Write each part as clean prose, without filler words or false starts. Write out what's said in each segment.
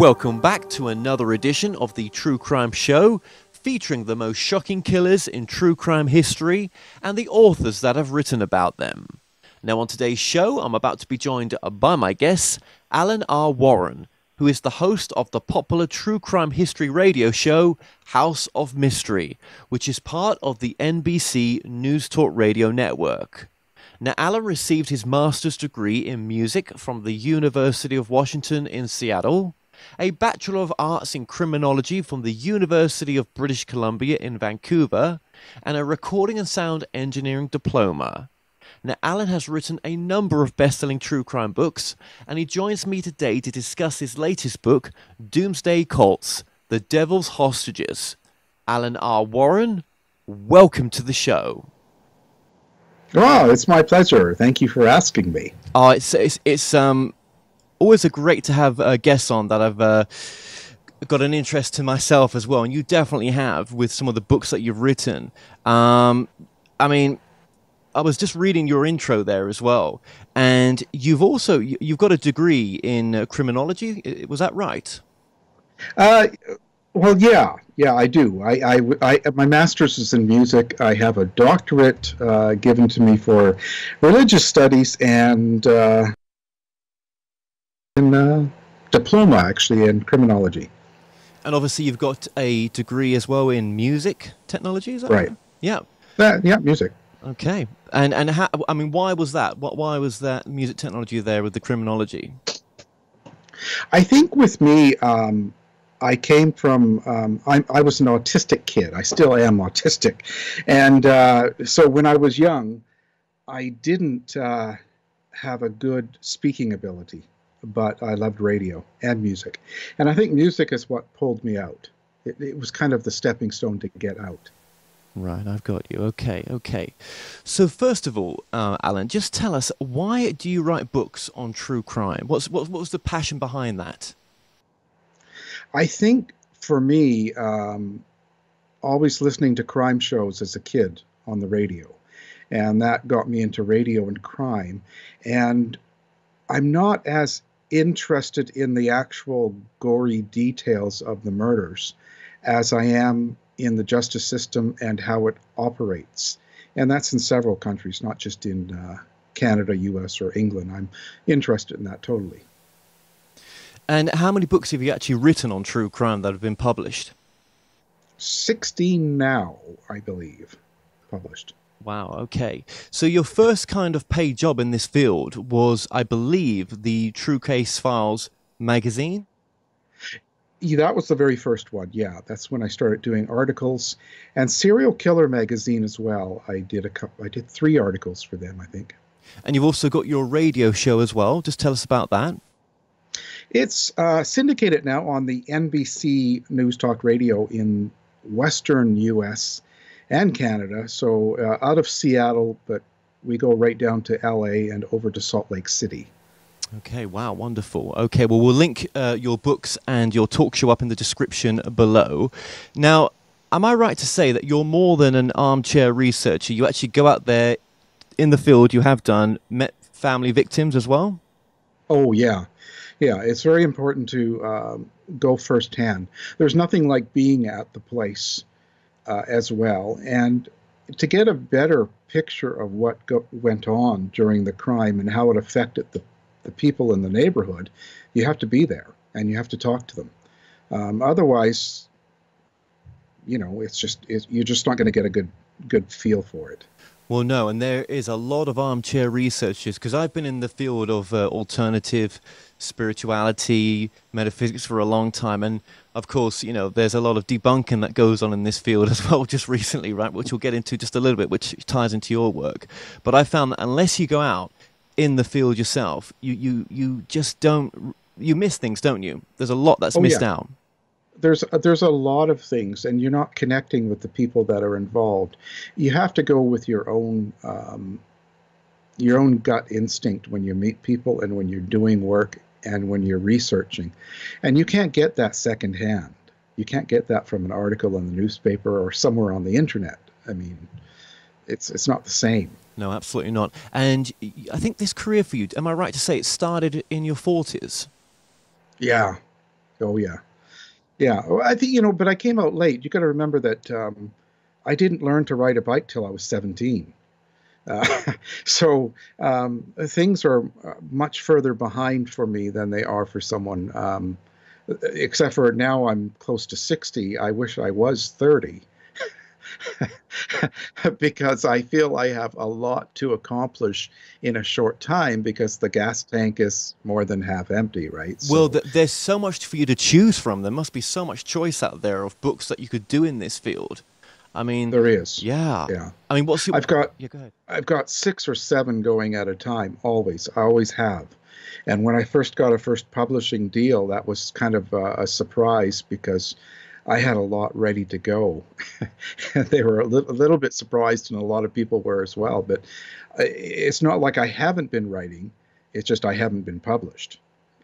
Welcome back to another edition of the True Crime Show, featuring the most shocking killers in true crime history and the authors that have written about them. Now on today's show, I'm about to be joined by my guest, Alan R. Warren, who is the host of the popular true crime history radio show House of Mystery, which is part of the NBC News Talk Radio network. Now, Alan received his master's degree in music from the University of Washington in Seattle, a Bachelor of Arts in Criminology from the University of British Columbia in Vancouver, and a Recording and Sound Engineering diploma. Now, Alan has written a number of best-selling true crime books, and he joins me today to discuss his latest book, Doomsday Cults, The Devil's Hostages. Alan R. Warren, welcome to the show. Oh, it's my pleasure. Thank you for asking me. Oh, it's always great to have guests on that I've got an interest to myself as well, and you definitely have with some of the books that you've written. I mean, I was just reading your intro there as well, and you've got a degree in criminology. Was that right? Well, yeah, I do. My master's is in music. I have a doctorate given to me for religious studies and diploma, actually, in criminology. And obviously you've got a degree as well in music technology, is that right? Yeah. Yeah, music. Okay. And how, I mean, why was that? Why was that music technology there with the criminology? I think with me, I came from, I was an autistic kid. I still am autistic. And so when I was young, I didn't have a good speaking ability, but I loved radio and music. And I think music is what pulled me out. It was kind of the stepping stone to get out. Right, I've got you. Okay. So first of all, Alan, just tell us, why do you write books on true crime? What was the passion behind that? I think for me, always listening to crime shows as a kid on the radio, and that got me into radio and crime. And I'm not as interested in the actual gory details of the murders as I am in the justice system and how it operates. And that's in several countries, not just in Canada, US, or England. I'm interested in that totally. And how many books have you actually written on true crime that have been published? 16 now, I believe, published. Wow, okay. So your first kind of paid job in this field was, I believe, the True Case Files magazine? Yeah, that was the very first one, yeah. That's when I started doing articles. And Serial Killer magazine as well. I did 3 articles for them, I think. And you've also got your radio show as well. Just tell us about that. It's syndicated now on the NBC News Talk Radio in Western U.S. and Canada. So out of Seattle, but we go right down to L.A. and over to Salt Lake City. Okay, wow, wonderful. Okay, well, we'll link your books and your talk show up in the description below. Now, am I right to say that you're more than an armchair researcher? You actually go out there in the field, you have done, met family victims as well? Oh, yeah. Yeah, it's very important to go firsthand. There's nothing like being at the place as well. And to get a better picture of what went on during the crime and how it affected the people in the neighborhood, you have to be there and you have to talk to them. Otherwise, you know, you're just not going to get a good feel for it. Well, no, and there is a lot of armchair researchers, because I've been in the field of alternative spirituality, metaphysics for a long time, and of course, you know, there's a lot of debunking that goes on in this field as well just recently, right, which we'll get into just a little bit, which ties into your work. But I found that unless you go out in the field yourself, you just don't, you miss things, don't you? There's a lot that's missed out. There's a lot of things, and you're not connecting with the people that are involved. You have to go with your own gut instinct when you meet people and when you're doing work and when you're researching. And you can't get that secondhand. You can't get that from an article in the newspaper or somewhere on the internet. I mean, it's not the same. No, absolutely not. And I think this career for you, am I right to say it started in your 40s? Yeah. Oh yeah. Yeah. Well, I think, but I came out late. You got to remember that I didn't learn to ride a bike till I was 17. So things are much further behind for me than they are for someone, except for now I'm close to 60. I wish I was 30. Because I feel I have a lot to accomplish in a short time because the gas tank is more than half empty, right? Well, So there's so much for you to choose from. There must be so much choice out there of books that you could do in this field. I mean, there is. yeah. Yeah. I mean, what's your... I've got Yeah, go ahead. I've got 6 or 7 going at a time, always. I always have. And when I first got a first publishing deal, that was kind of a surprise because I had a lot ready to go. And they were a little bit surprised, and a lot of people were as well. But it's not like I haven't been writing, it's just I haven't been published.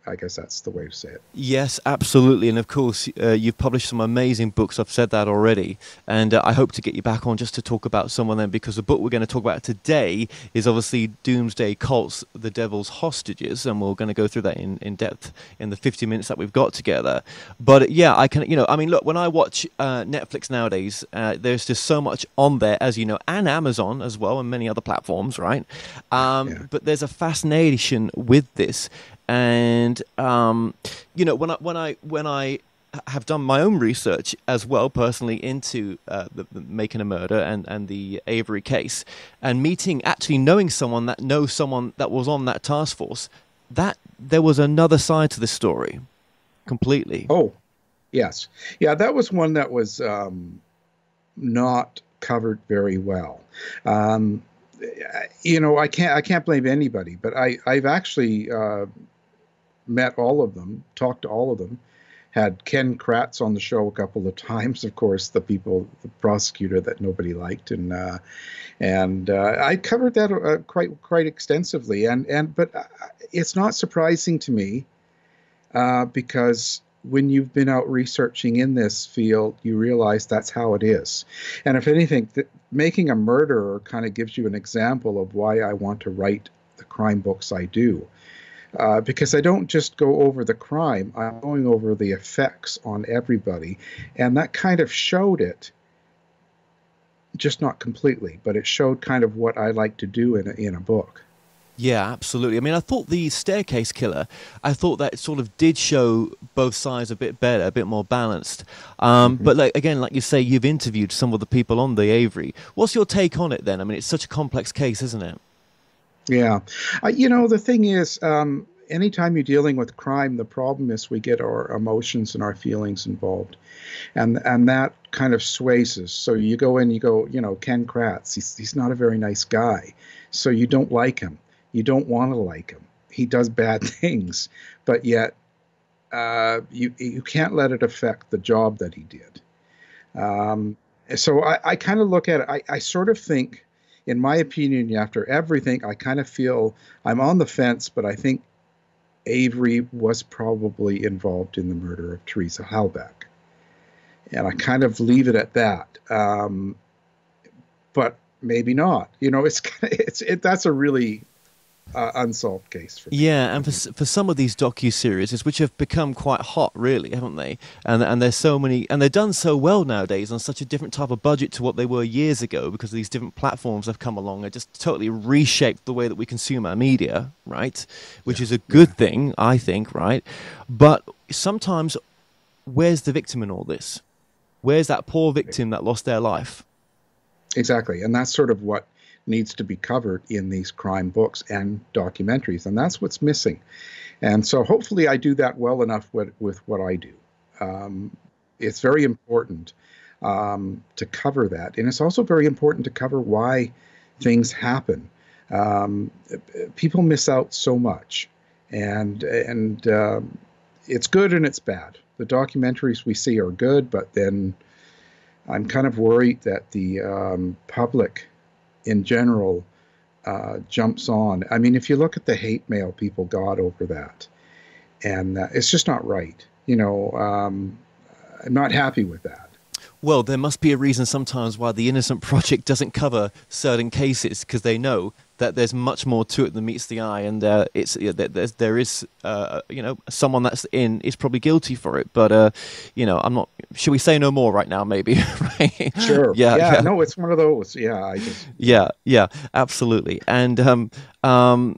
I guess that's the way to say it. Yes, absolutely. And of course, you've published some amazing books. I've said that already. And I hope to get you back on just to talk about some of them, because the book we're going to talk about today is obviously Doomsday Cults, The Devil's Hostages. And we're going to go through that in depth in the 50 minutes that we've got together. But yeah, I can, I mean, look, when I watch Netflix nowadays, there's just so much on there, as you know, and Amazon as well, and many other platforms, right? Yeah. But there's a fascination with this. And when I have done my own research as well, personally, into the Making a Murder and the Avery case, and knowing someone that knows someone that was on that task force, that there was another side to the story, completely. Oh, yes. Yeah, that was one that was not covered very well. I can't blame anybody, but I've actually met all of them, talked to all of them, had Ken Kratz on the show a couple of times, of course, the prosecutor that nobody liked, and I covered that quite extensively, but it's not surprising to me because when you've been out researching in this field, you realize that's how it is. And if anything, Making a Murderer kind of gives you an example of why I want to write the crime books I do. Because I don't just go over the crime, I'm going over the effects on everybody. And that kind of showed it, just not completely, but it showed kind of what I like to do in a book. Yeah, absolutely. I mean, I thought the Staircase Killer, I thought that sort of did show both sides a bit better, a bit more balanced. But like you say, you've interviewed some of the people on the Avery. What's your take on it then? I mean, it's such a complex case, isn't it? Yeah. The thing is, anytime you're dealing with crime, the problem is we get our emotions and our feelings involved. And that kind of sways us. So you go in, Ken Kratz, he's not a very nice guy. So you don't like him. You don't want to like him. He does bad things, but yet you can't let it affect the job that he did. So I kind of look at it. I sort of think, in my opinion, after everything, I kind of feel I'm on the fence, but I think Avery was probably involved in the murder of Teresa Halbach. And I kind of leave it at that. But maybe not. That's a really unsolved case for me. Yeah, and for some of these docu-series, which have become quite hot, really, haven't they? And there's so many, and they're done so well nowadays on such a different type of budget to what they were years ago, because these different platforms have come along and just totally reshaped the way that we consume our media, right? Which is a good thing, I think, right? But sometimes, where's the victim in all this? Where's that poor victim that lost their life? Exactly, and that's sort of what needs to be covered in these crime books and documentaries, and that's what's missing. And so hopefully I do that well enough with what I do. It's very important to cover that, and it's also very important to cover why things happen. People miss out so much, and it's good and it's bad. The documentaries we see are good, but then I'm kind of worried that the public in general jumps on. I mean, if you look at the hate mail people got over that, and it's just not right. I'm not happy with that. Well, there must be a reason sometimes why the Innocent Project doesn't cover certain cases, because they know that there's much more to it than meets the eye, and there is someone that's in is probably guilty for it, but I'm not. Should we say no more right now? Maybe, right? Sure. Yeah, Yeah. yeah, No, it's one of those. Yeah. I just. Yeah. yeah, absolutely. And with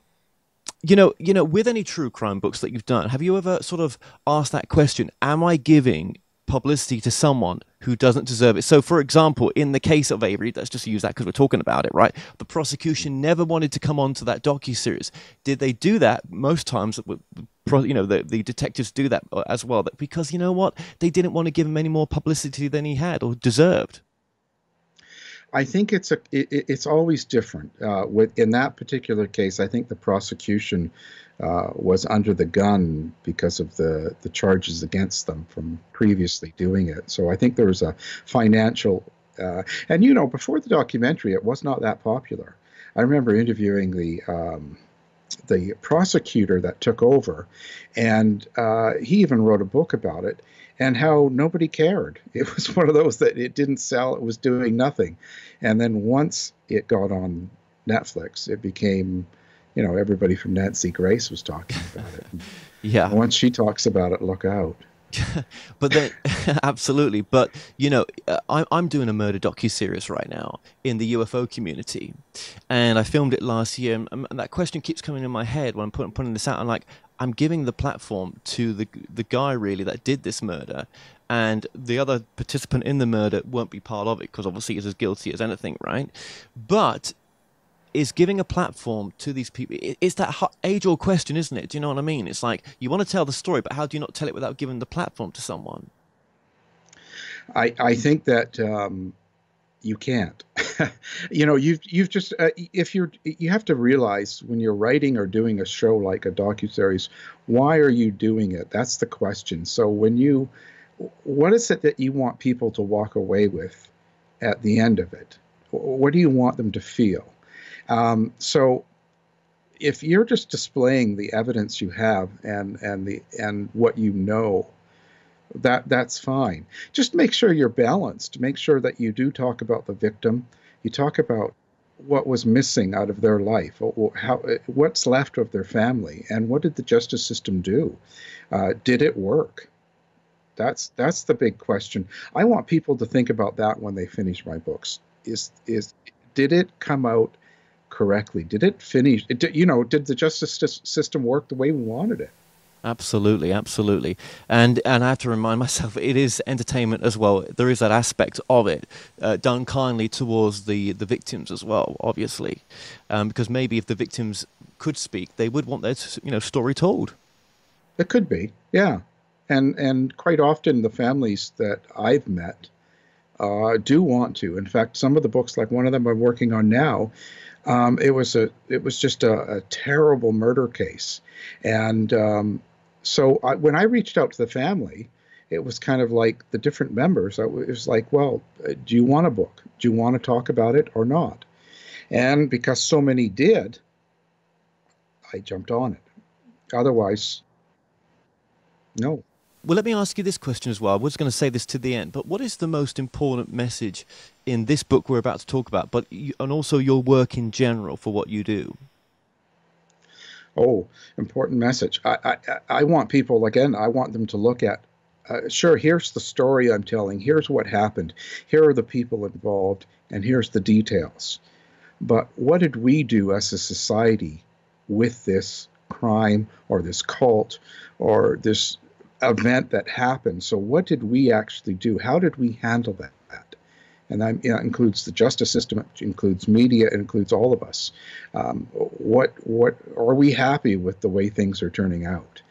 any true crime books that you've done, have you ever sort of asked that question? Am I giving publicity to someone who doesn't deserve it? So, for example, in the case of Avery, let's just use that because we're talking about it, right? The prosecution never wanted to come on to that docuseries. Did they do that? Most times, the detectives do that as well. Because you know what? They didn't want to give him any more publicity than he had or deserved. I think it's always different. In that particular case, I think the prosecution was under the gun because of the charges against them from previously doing it. So I think there was a financial, and before the documentary, it was not that popular. I remember interviewing the prosecutor that took over, and he even wrote a book about it, and how nobody cared. It was one of those that it didn't sell, it was doing nothing. And then once it got on Netflix, it became, everybody from Nancy Grace was talking about it. Yeah. And once she talks about it, look out. But then, absolutely. But I'm doing a murder docu-series right now in the UFO community, and I filmed it last year. And that question keeps coming in my head when I'm putting this out. I'm giving the platform to the guy really that did this murder, and the other participant in the murder won't be part of it because obviously he's as guilty as anything, right? But is giving a platform to these people. It's that age-old question, isn't it? Do you know what I mean? It's like you want to tell the story, but how do you not tell it without giving the platform to someone? I think that you can't. You've just you have to realize when you're writing or doing a show like a docuseries, why are you doing it? That's the question. So what is it that you want people to walk away with at the end of it? What do you want them to feel? So if you're just displaying the evidence you have and what that's fine. Just make sure you're balanced. Make sure that you do talk about the victim. You talk about what was missing out of their life, what's left of their family, and what did the justice system do? Did it work? That's the big question. I want people to think about that when they finish my books. Did it come out correctly? Did it finish? Did the justice system work the way we wanted it? Absolutely, absolutely. And I have to remind myself, it is entertainment as well. There is that aspect of it, done kindly towards the victims as well, obviously. Because maybe if the victims could speak, they would want their story told. It could be, yeah. And quite often the families that I've met do want to. In fact, some of the books, like one of them I'm working on now, it was just a terrible murder case. And so when I reached out to the family, it was kind of like the different members. It was like, well, do you want a book? Do you want to talk about it or not? And because so many did, I jumped on it. Otherwise, no. Well, let me ask you this question as well. I was going to say this to the end, but what is the most important message in this book we're about to talk about, and also your work in general for what you do? Oh, important message. I want people, again, I want them to look at, sure, here's the story I'm telling. Here's what happened. Here are the people involved, and here's the details. But what did we do as a society with this crime or this cult or this event that happened? So what did we actually do? How did we handle that? And that includes the justice system, it includes media, it includes all of us. What are we happy with the way things are turning out?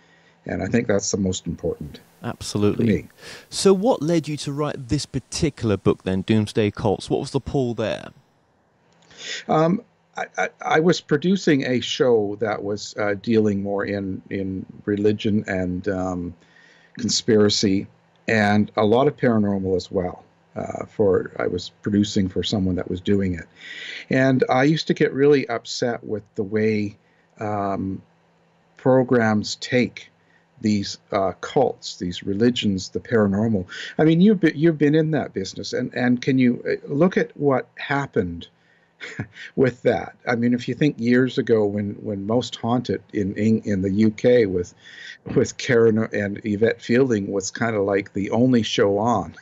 And I think that's the most important. Absolutely. To me. So what led you to write this particular book then, Doomsday Cults? What was the pull there? I was producing a show that was dealing more in religion and conspiracy and a lot of paranormal as well. I was producing for someone that was doing it. And I used to get really upset with the way programs take these cults, these religions, the paranormal. I mean, you've been in that business, and can you look at what happened with that. I mean, if you think years ago when Most Haunted in the UK with Karen and Yvette Fielding was kind of like the only show on,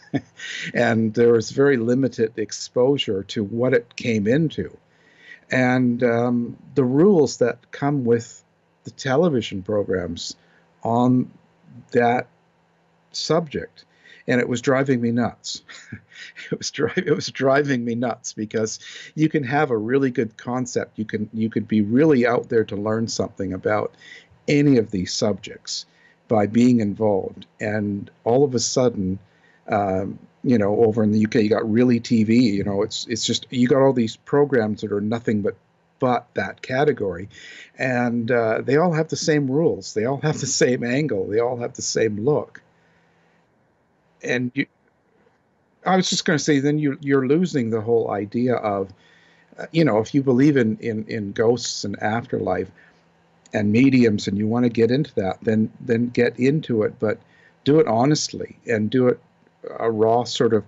and there was very limited exposure to what it came into, and the rules that come with the television programs on that subject, and it was driving me nuts. It was driving me nuts because you can have a really good concept. You could be really out there to learn something about any of these subjects by being involved, and all of a sudden, over in the UK, you got Really TV. It's just you got all these programs that are nothing but that category, and they all have the same rules. They all have the same angle. They all have the same look. And I was just going to say, then you're losing the whole idea of, if you believe in ghosts and afterlife and mediums, and you want to get into that, then get into it, but do it honestly and do it a raw sort of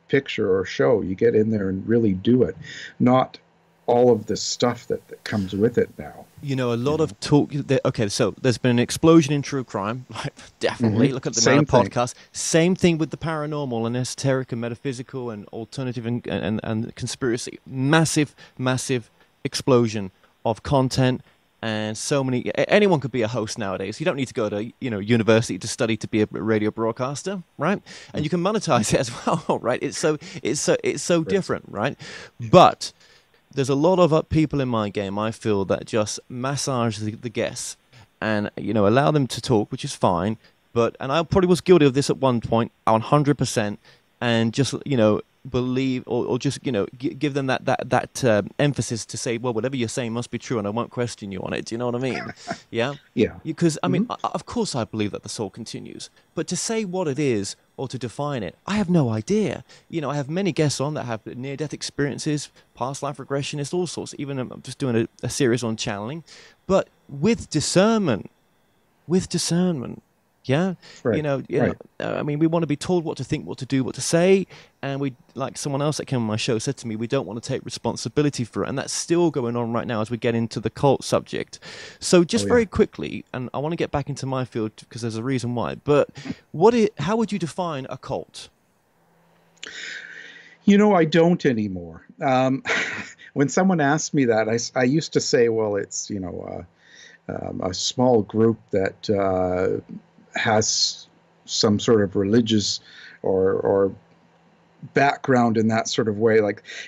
picture or show. You get in there and really do it, not all of the stuff that comes with it now. A lot of talk. Okay, so there's been an explosion in true crime. Like, definitely. Look at the amount of podcasts. Same thing with the paranormal and esoteric and metaphysical and alternative and conspiracy. Massive, massive explosion of content. And so many. Anyone could be a host nowadays. You don't need to go to university to study to be a radio broadcaster, right? And you can monetize it as well, right? It's so different, right? But there's a lot of people in my game, I feel, that just massage the guests and, allow them to talk, which is fine. And I probably was guilty of this at one point, 100%, and just, believe or just, give them that emphasis to say, well, whatever you're saying must be true and I won't question you on it. Do you know what I mean? Yeah? Yeah. Because, I mean, of course I believe that the soul continues. But to say what it is or to define it, I have no idea. I have many guests on that have near-death experiences, past life regressionists, all sorts. Even I'm just doing a series on channeling. But with discernment, yeah, right. Right. I mean, we want to be told what to think, what to do, what to say, and we, like someone else that came on my show said to me, we don't want to take responsibility for it, and that's still going on right now as we get into the cult subject. So, just very quickly, and I want to get back into my field because there's a reason why. But how would you define a cult? I don't anymore. When someone asked me that, I used to say, well, it's a small group that has some sort of religious or background in that sort of way,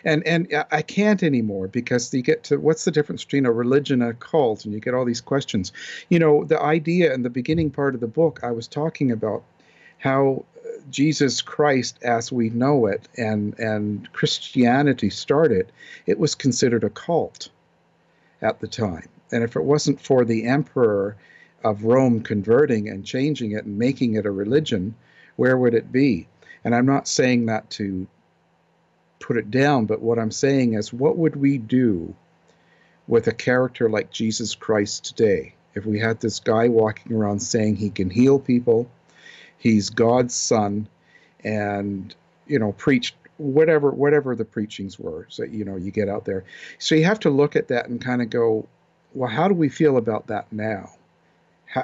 and I can't anymore, because you get to what's the difference between a religion and a cult, and you get all these questions. The idea in the beginning part of the book, I was talking about how Jesus Christ as we know it and Christianity started, it was considered a cult at the time. And if it wasn't for the emperor of Rome converting and changing it and making it a religion, where would it be? And I'm not saying that to put it down, but what I'm saying is, what would we do with a character like Jesus Christ today if we had this guy walking around saying he can heal people, he's God's son, and preached whatever the preachings were. So you get out there. So you have to look at that and kind of go, well, how do we feel about that now?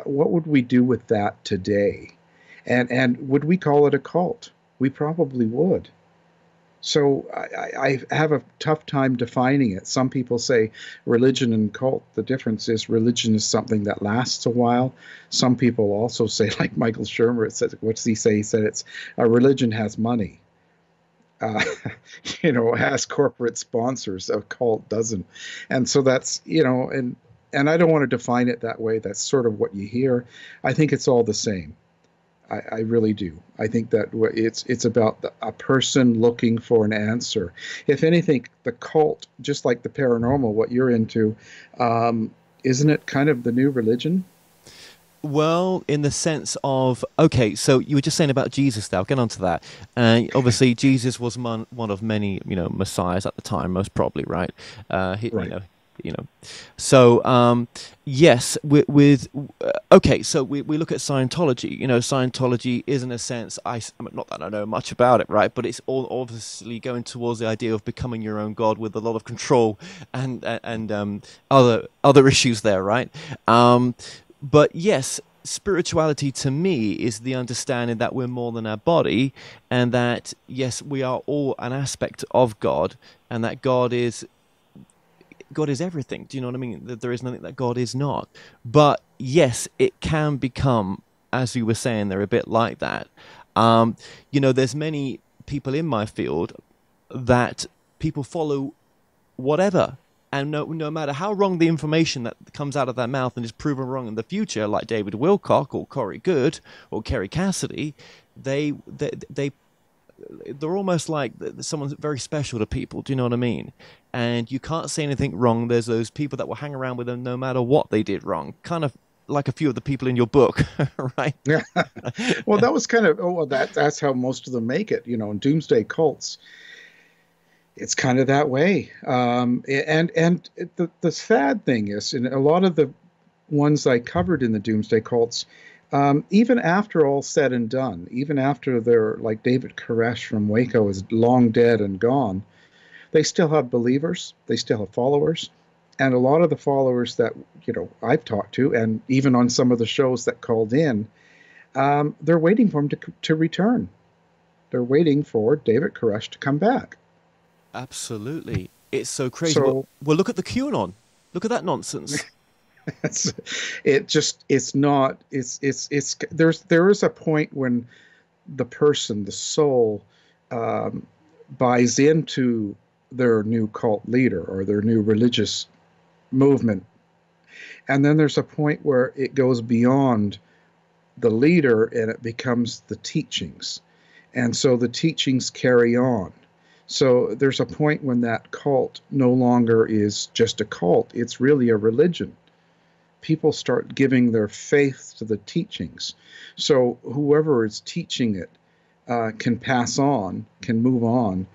What would we do with that today? And would we call it a cult? We probably would. So I have a tough time defining it. Some people say religion and cult, the difference is religion is something that lasts a while. Some people also say, like Michael Shermer, what's he say? He said it's a religion has money. Has corporate sponsors. A cult doesn't. And so that's, and I don't want to define it that way. That's sort of what you hear. I think it's all the same. I really do. I think that it's about a person looking for an answer. If anything, the cult, just like the paranormal, what you're into, isn't it kind of the new religion? Well, in the sense of, okay, so you were just saying about Jesus there. I'll get onto that. Obviously, Jesus was one of many, messiahs at the time, most probably, right? Right. you know. So yes, okay, so we look at Scientology. You know, Scientology is in a sense, I mean, not that I know much about it, right? But it's all obviously going towards the idea of becoming your own god with a lot of control and other issues there, right? But yes, spirituality to me is the understanding that we're more than our body, and that yes, we are all an aspect of God, and that God is everything. Do you know what I mean? That there is nothing that God is not. But yes, it can become, as you were saying, they're a bit like that. You know, there's many people in my field that people follow whatever. And no matter how wrong the information that comes out of their mouth and is proven wrong in the future, like David Wilcock or Corey Good or Kerry Cassidy, they they're almost like someone's very special to people. Do you know what I mean? And you can't say anything wrong. There's those people that will hang around with them no matter what they did wrong. Kind of like a few of the people in your book, right? Yeah. Well, that was kind of, oh, well, that's how most of them make it, you know, in doomsday cults. It's kind of that way. And the sad thing is, in a lot of the ones I covered in the doomsday cults, even after all said and done, even after they're like David Koresh from Waco is long dead and gone, they still have believers, they still have followers. And a lot of the followers that, you know, I've talked to, and even on some of the shows that called in, they're waiting for him to return. They're waiting for David Koresh to come back. Absolutely. It's so crazy. Well, So well, look at the QAnon. Look at that nonsense. it's it's not there is a point when the person, the soul, um, buys into their new cult leader or their new religious movement, and then there's a point where it goes beyond the leader and it becomes the teachings, and so the teachings carry on. So there's a point when that cult no longer is just a cult, it's really a religion. People start giving their faith to the teachings. So whoever is teaching it can pass on, can move on,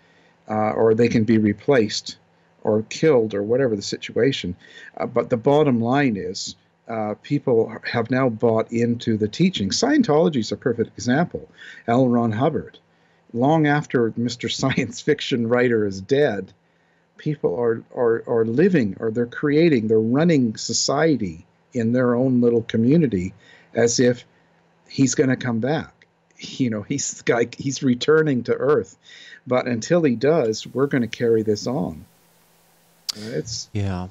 or they can be replaced or killed or whatever the situation. But the bottom line is people have now bought into the teaching. Scientology is a perfect example. L. Ron Hubbard. Long after Mr. Science Fiction writer is dead, people are living, or they're creating, they're running society in their own little community as if he's going to come back. You know, he's returning to Earth, but until he does, we're going to carry this on. It's Yeah,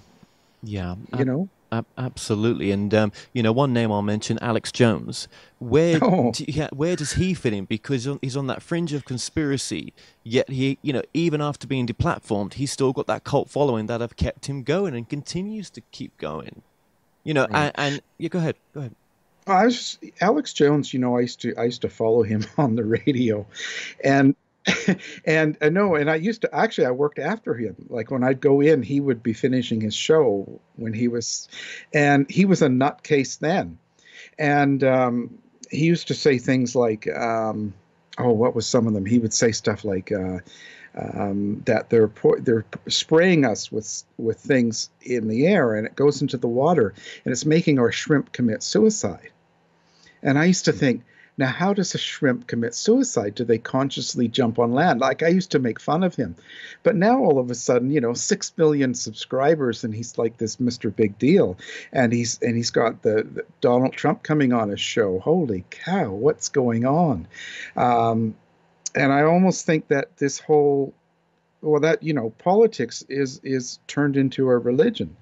yeah, you know. absolutely. And you know, one name I'll mention, Alex Jones. Oh, Where does he fit in? Because he's on that fringe of conspiracy. Yet he, you know, even after being deplatformed, he's still got that cult following that have kept him going and continues to keep going. You know, right. and yeah, go ahead, go ahead. Alex Jones. You know, I used to follow him on the radio, and and I know, and I used to actually I worked after him. Like when I'd go in, he would be finishing his show when he was, and he was a nutcase then. And he used to say things like, oh, what was some of them? He would say stuff like that they're spraying us with things in the air, and it goes into the water, and it's making our shrimp commit suicide. And I used to think, now, how does a shrimp commit suicide? Do they consciously jump on land? Like I used to make fun of him. But now all of a sudden, you know, 6 million subscribers and he's like this Mr. Big Deal. And he's got the Donald Trump coming on his show. Holy cow, what's going on? And I almost think that this whole, well, that, you know, politics is turned into a religion.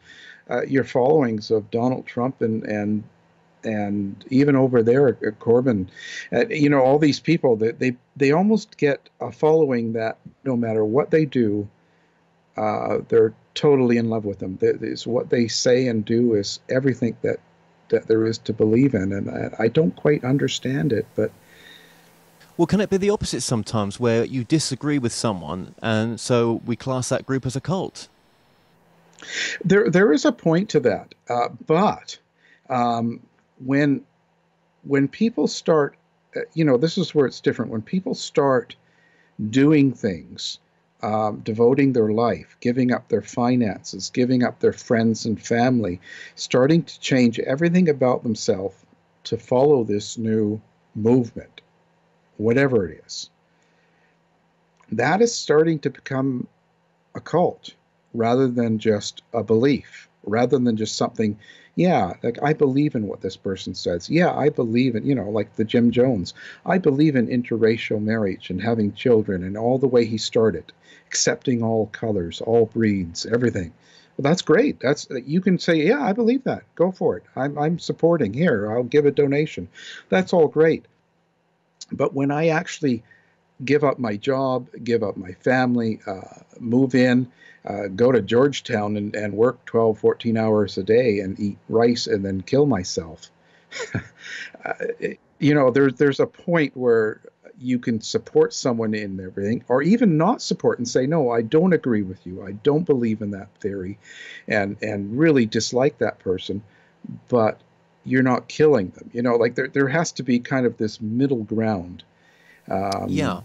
Your followings of Donald Trump and even over there at Corbyn, you know, all these people that they almost get a following that no matter what they do, they're totally in love with them. Is what they say and do is everything that there is to believe in, and I don't quite understand it, but Well, can it be the opposite sometimes, where you disagree with someone, and so we class that group as a cult? there is a point to that. But um, when people start, you know, this is where it's different. When people start doing things devoting their life, giving up their finances, giving up their friends and family, starting to change everything about themselves to follow this new movement, whatever it is. That is starting to become a cult rather than just a belief, rather than just something, yeah, like I believe in what this person says. Yeah, I believe in, like the Jim Jones. I believe in interracial marriage and having children and all the way he started, accepting all colors, all breeds, everything. Well, that's great. You can say, yeah, I believe that. Go for it. I'm supporting. Here, I'll give a donation. That's all great. But when I actually give up my job, give up my family, move in, go to Georgetown and work 12, 14 hours a day and eat rice and then kill myself. uh, there's a point where you can support someone in everything, or even not support and say, no, I don't agree with you. I don't believe in that theory, and really dislike that person, but you're not killing them. Like there has to be kind of this middle ground. Yeah.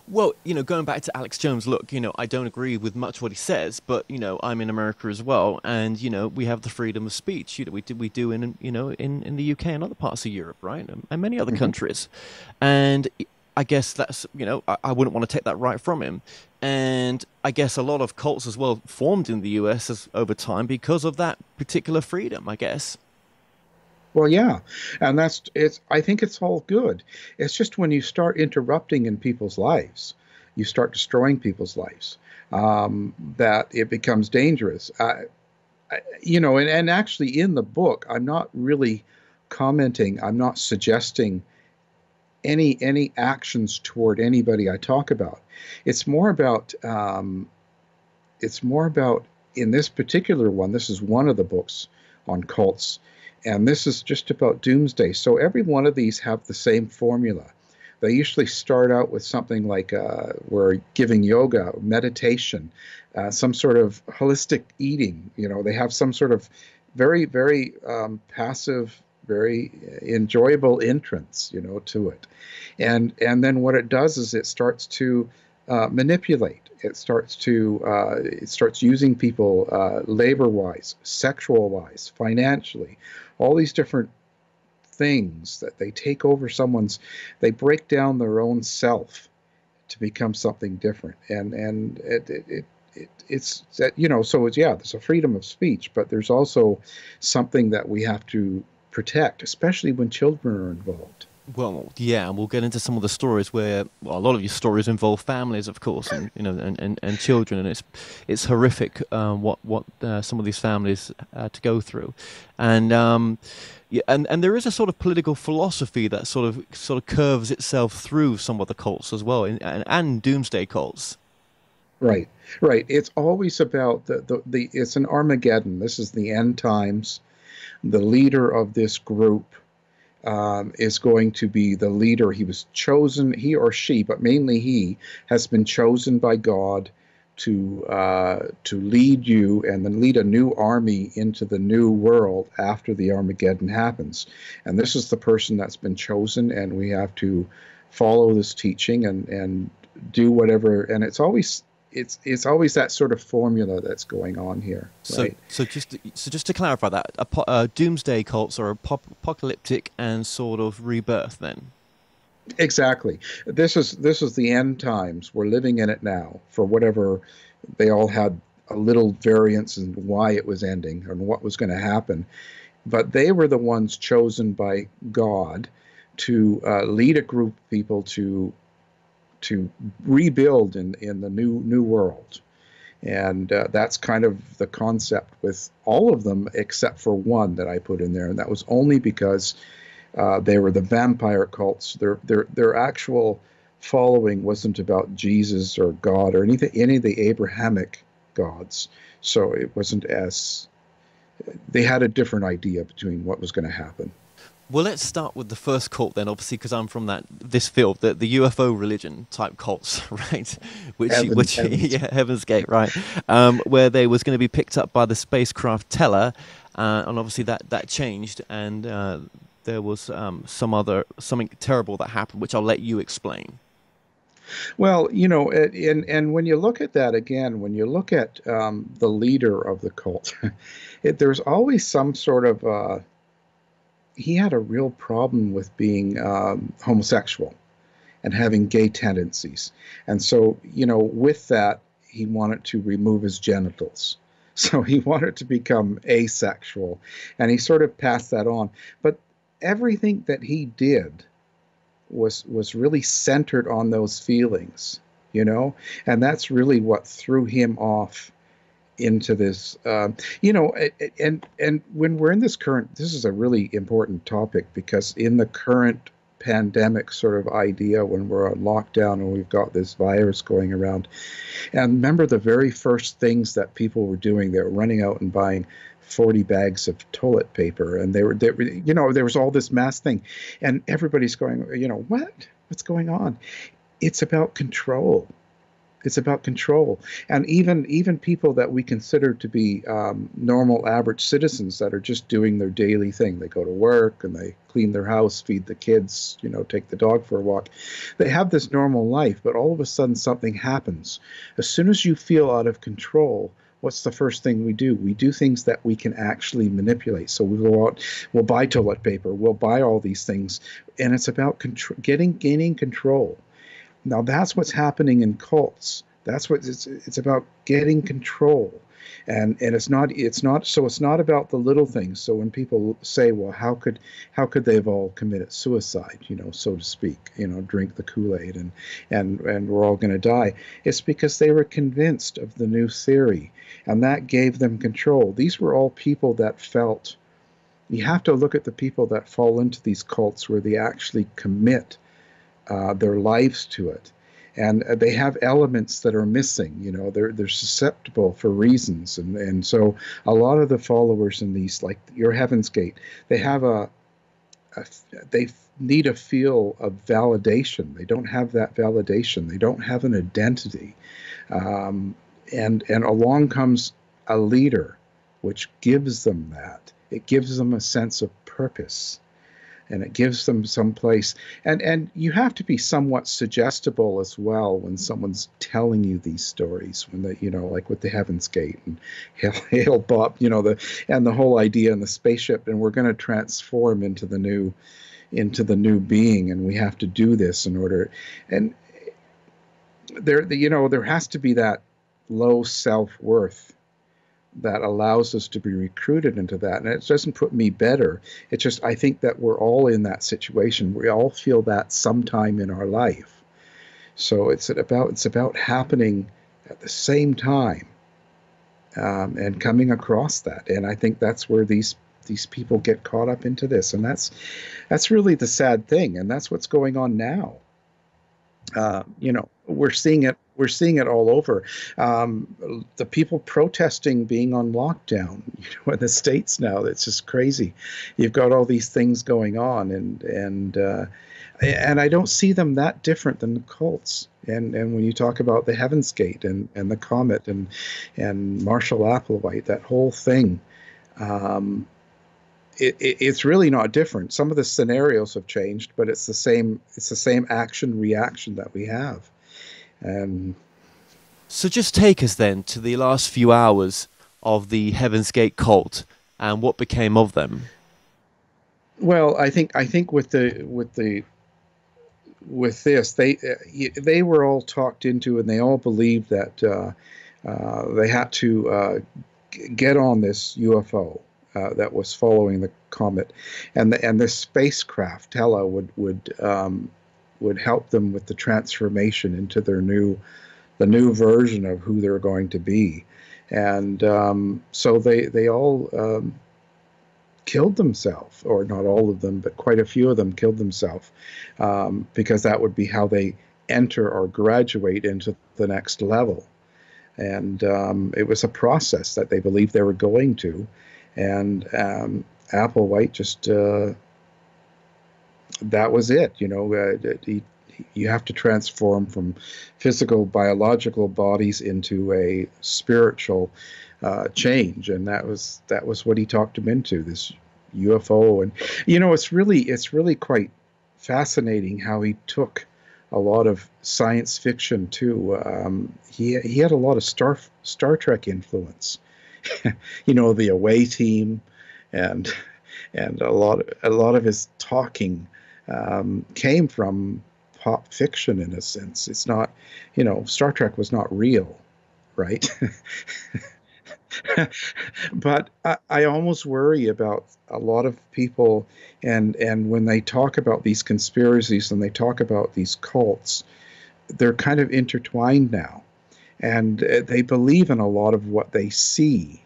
Well, going back to Alex Jones, look, I don't agree with much what he says, but I'm in America as well, and we have the freedom of speech. We do in the UK and other parts of Europe, right, and many other Mhm. countries, and I guess that's I wouldn't want to take that right from him, and I guess a lot of cults as well formed in the US over time because of that particular freedom, I guess. Well, yeah, and I think it's all good. It's just when you start interrupting in people's lives, you start destroying people's lives, that it becomes dangerous. And actually in the book, I'm not really commenting, I'm not suggesting any actions toward anybody I talk about. It's more about it's more about in this particular one, this is one of the books on cults, and this is just about doomsday. So every one of these have the same formula. They usually start out with something like we're giving yoga, meditation, some sort of holistic eating. They have some sort of very, very passive, very enjoyable entrance, to it. And then what it does is it starts to manipulate. It starts using people labor wise, sexual wise, financially, all these different things that they take over they break down their own self to become something different. And it's that, so it's, yeah, there's a freedom of speech, but there's also something that we have to protect, especially when children are involved. Well, yeah, and we'll get into some of the stories where, well, a lot of your stories involve families, of course, and and children, and it's horrific what some of these families to go through, and yeah, and there is a sort of political philosophy that sort of curves itself through some of the cults as well, and doomsday cults. Right, right. It's always about the it's an Armageddon. This is the end times. The leader of this group is going to be the leader. He was chosen, he or she, but mainly he has been chosen by God to lead you and then lead a new army into the new world after the Armageddon happens. And this is the person that's been chosen, and we have to follow this teaching and do whatever. And it's always that sort of formula that's going on here, So, right? so just to clarify that, doomsday cults are apocalyptic and sort of rebirth. Then, Exactly. This is the end times. We're living in it now. For whatever, they all had a little variance in why it was ending and what was going to happen, but they were the ones chosen by God to lead a group of people to rebuild in the new world. And that's kind of the concept with all of them except for one that I put in there, and that was only because they were the vampire cults. Their actual following wasn't about Jesus or God or any of the Abrahamic gods. So it wasn't as they had a different idea between what was going to happen. well, let's start with the first cult then, obviously, because I'm from this field, the UFO religion type cults, right? Which Heavens. yeah, Heaven's Gate, right? Where they was going to be picked up by the spacecraft Teller, and obviously that changed, and there was something terrible that happened, which I'll let you explain. Well, and when you look at that again, when you look at the leader of the cult, there's always some sort of he had a real problem with being homosexual and having gay tendencies. And so, with that, he wanted to remove his genitals. So he wanted to become asexual, and he sort of passed that on. But everything that he did was really centered on those feelings, and that's really what threw him off into this. And when we're in this is a really important topic, because in the current pandemic sort of idea, when we're on lockdown and we've got this virus going around, and remember the very first things that people were doing, they were running out and buying 40 bags of toilet paper, and there was all this mass thing, and everybody's going, what's going on? It's about control. It's about control. And even people that we consider to be normal, average citizens that are just doing their daily thing. They go to work and they clean their house, feed the kids, take the dog for a walk. They have this normal life, but all of a sudden something happens. As soon as you feel out of control, what's the first thing we do? We do things that we can actually manipulate. So we go out, we'll buy toilet paper, we'll buy all these things, and it's about gaining control. Now that's what's happening in cults. That's what it's about, getting control, and it's not about the little things. So when people say, well, how could they have all committed suicide, so to speak, drink the Kool-Aid and we're all going to die? It's because they were convinced of the new theory, and that gave them control. These were all people that felt. You have to look at the people that fall into these cults where they actually commit their lives to it, and they have elements that are missing. They're susceptible for reasons, and so a lot of the followers in these, like your Heaven's Gate, they have they need a feel of validation. They don't have that validation. They don't have an identity, and along comes a leader, which gives them that. It gives them a sense of purpose, and it gives them some place. And you have to be somewhat suggestible as well when someone's telling you these stories, when like with the Heaven's Gate and Hail Bob, and the whole idea in the spaceship, and we're going to transform into the new being, and we have to do this in order. And there has to be that low self-worth that allows us to be recruited into that. And it doesn't put me better. It's just, I think that we're all in that situation. We all feel that sometime in our life. So it's about happening at the same time, and coming across that. And I think that's where these people get caught up into this. And that's really the sad thing. And that's what's going on now. We're seeing it all over. The people protesting being on lockdown, in the States now, it's just crazy. You've got all these things going on, and I don't see them that different than the cults. And when you talk about the Heaven's Gate and the Comet and Marshall Applewhite, that whole thing, it's really not different. Some of the scenarios have changed, but it's the same action reaction that we have. So just take us then to the last few hours of the Heaven's Gate cult and what became of them. Well, I think with this, they were all talked into, and they all believed that they had to get on this UFO that was following the comet, and this spacecraft Tela would help them with the transformation into the new version of who they're going to be. And so they all killed themselves, or not all of them, but quite a few of them killed themselves, because that would be how they enter or graduate into the next level. And it was a process that they believed they were going to. And Applewhite just, that was it. You have to transform from physical, biological bodies into a spiritual change, and that was what he talked him into, this UFO. And it's really quite fascinating how he took a lot of science fiction too. He had a lot of Star Trek influence. The away team, and a lot of his talking came from pop fiction in a sense. It's not, Star Trek was not real, right? But I almost worry about a lot of people, and when they talk about these conspiracies and they talk about these cults, they're kind of intertwined now, and they believe in a lot of what they see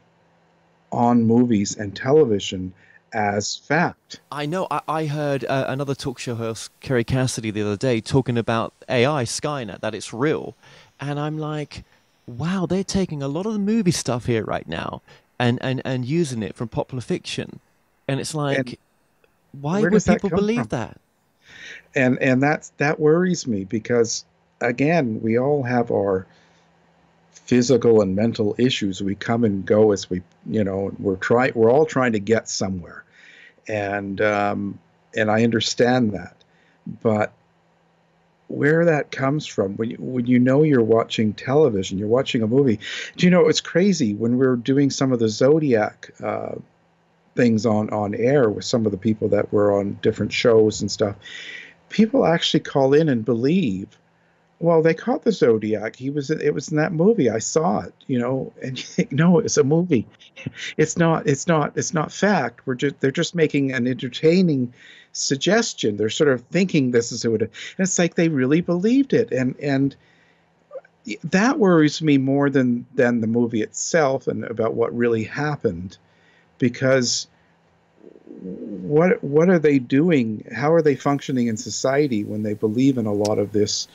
on movies and television as fact. I know. I heard another talk show host, Kerry Cassidy, the other day talking about AI, Skynet, that it's real. And I'm like, wow, they're taking a lot of the movie stuff here right now and using it from popular fiction. And it's And like, why where would does that people come believe from? that? And that worries me because, again, we all have our physical and mental issues. We come and go as we're all trying to get somewhere, and I understand that, but where that comes from, when you're watching television, you're watching a movie. Do you know, it's crazy when we're doing some of the Zodiac things on air with some of the people that were on different shows and stuff. People actually call in and believe, well, they caught the Zodiac. It was in that movie. I saw it, and you think, no, it's a movie. It's not fact. They're just making an entertaining suggestion. They're sort of thinking this is what it, and it's like they really believed it. And that worries me more than the movie itself and about what really happened, because what are they doing? How are they functioning in society when they believe in a lot of this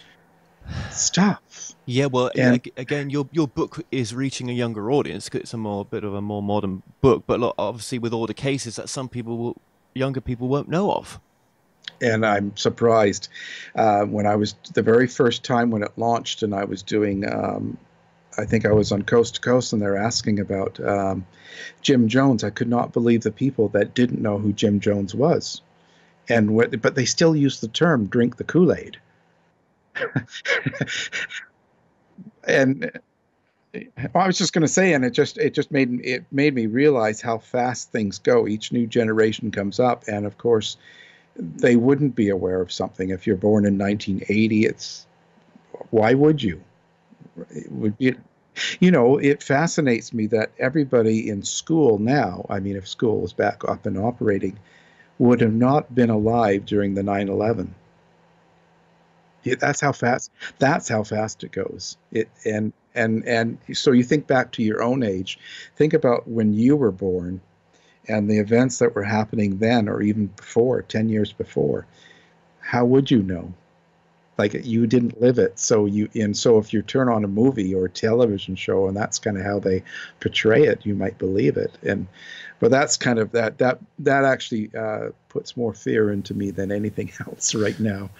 stuff? Yeah, well, And again, your book is reaching a younger audience 'cause it's a bit of a more modern book, but look, obviously with all the cases that younger people won't know of. and I'm surprised when I was the very first time when it launched, and I was doing. I think I was on Coast to Coast, and they're asking about Jim Jones. I could not believe the people that didn't know who Jim Jones was, but they still use the term "drink the Kool-Aid." And I was just going to say, and it just made me realize how fast things go. Each new generation comes up, and of course, they wouldn't be aware of something if you're born in 1980. Why would you? It would be, it fascinates me that everybody in school now, I mean, if school was back up and operating, would have not been alive during the 9/11. That's how fast. That's how fast it goes. And so you think back to your own age. Think about when you were born and the events that were happening then, or even before, 10 years before. How would you know? Like, you didn't live it. So if you turn on a movie or a television show and that's kind of how they portray it, you might believe it. But that's kind of that actually puts more fear into me than anything else right now.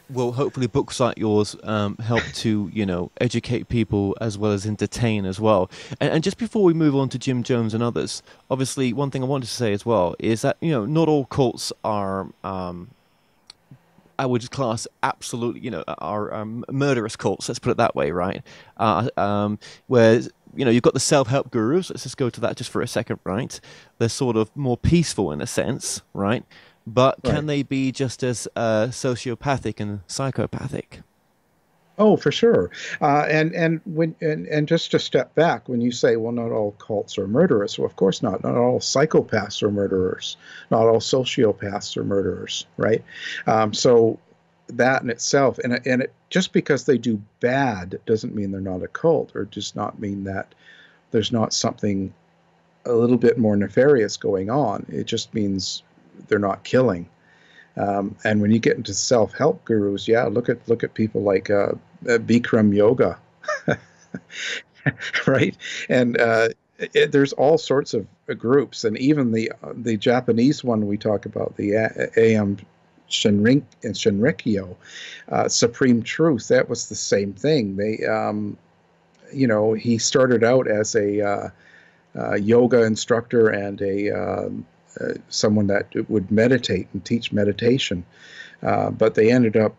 Well, hopefully books like yours help to, educate people as well as entertain as well. And just before we move on to Jim Jones and others, obviously one thing I wanted to say as well is that, not all cults are I would class absolutely, are murderous cults. Let's put it that way, right? Where you've got the self-help gurus. Let's just go to that just for a second, right? They're sort of more peaceful in a sense, right? But Right. can they be just as sociopathic and psychopathic? Oh, for sure. And just to step back, when you say, well, not all cults are murderous, well, of course not. Not all psychopaths are murderers. Not all sociopaths are murderers, right? So that in itself, just because they do bad doesn't mean they're not a cult, or does not mean that there's not something a little bit more nefarious going on. It just means they're not killing. And when you get into self-help gurus, yeah, look at people like Bikram yoga, right? And there's all sorts of groups, and even the Japanese one we talk about, the AM Shinrikyo, Supreme Truth. That was the same thing. He started out as a yoga instructor and someone that would meditate and teach meditation, but they ended up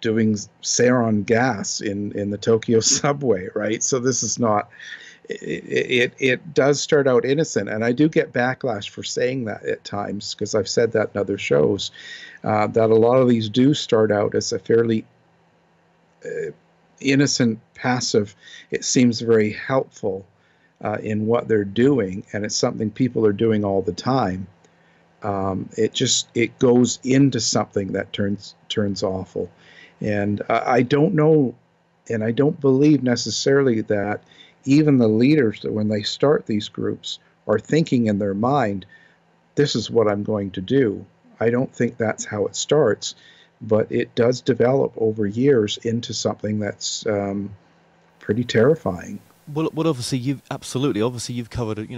doing sarin gas in the Tokyo subway, right? So this is not. It does start out innocent, and I do get backlash for saying that at times, because I've said that in other shows, that a lot of these do start out as a fairly innocent, passive. It seems very helpful in what they're doing, and it's something people are doing all the time. It goes into something that turns awful, and I don't know, and I don't believe necessarily that even the leaders, that when they start these groups, are thinking in their mind, this is what I'm going to do. I don't think that's how it starts, but it does develop over years into something that's pretty terrifying. Well, obviously you've covered,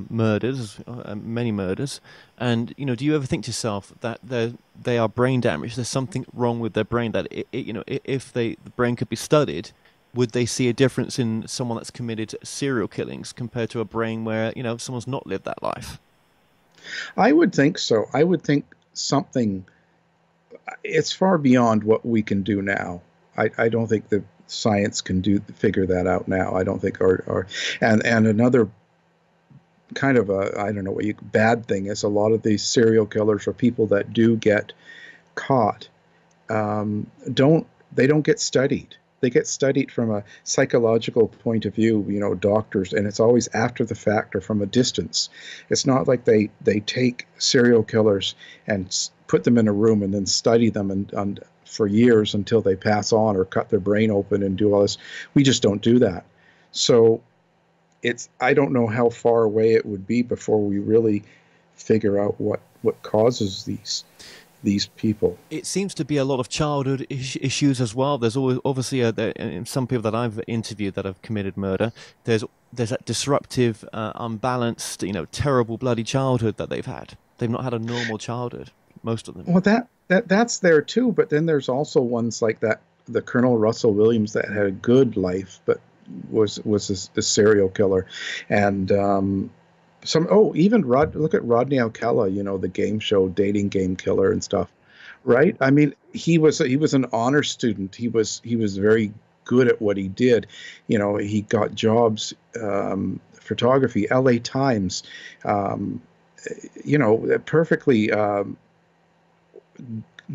murders, many murders, and do you ever think to yourself that they are brain damaged? There's something wrong with their brain that if the brain could be studied, would they see a difference in someone that's committed serial killings compared to a brain where someone's not lived that life? I would think so. I would think something. It's far beyond what we can do now. I don't think the science can figure that out now. I don't think and another kind of I don't know what bad thing is, a lot of these serial killers or people that do get caught don't get studied. They get studied from a psychological point of view, doctors, and it's always after the fact or from a distance. It's not like they take serial killers and put them in a room and then study them and for years until they pass on or cut their brain open and do all this. We just don't do that. So I don't know how far away it would be before we really figure out what causes these people. It seems to be a lot of childhood issues as well. There's always obviously some people that I've interviewed that have committed murder. There's that disruptive, unbalanced, terrible bloody childhood that they've had. They've not had a normal childhood, most of them. Well, that's there too, but then there's also ones like that, the Colonel Russell Williams that had a good life, but was a serial killer, and even look at Rodney Alcala, the game show dating game killer and stuff, right? I mean, he was an honor student. He was very good at what he did. He got jobs, photography, L.A. Times, perfectly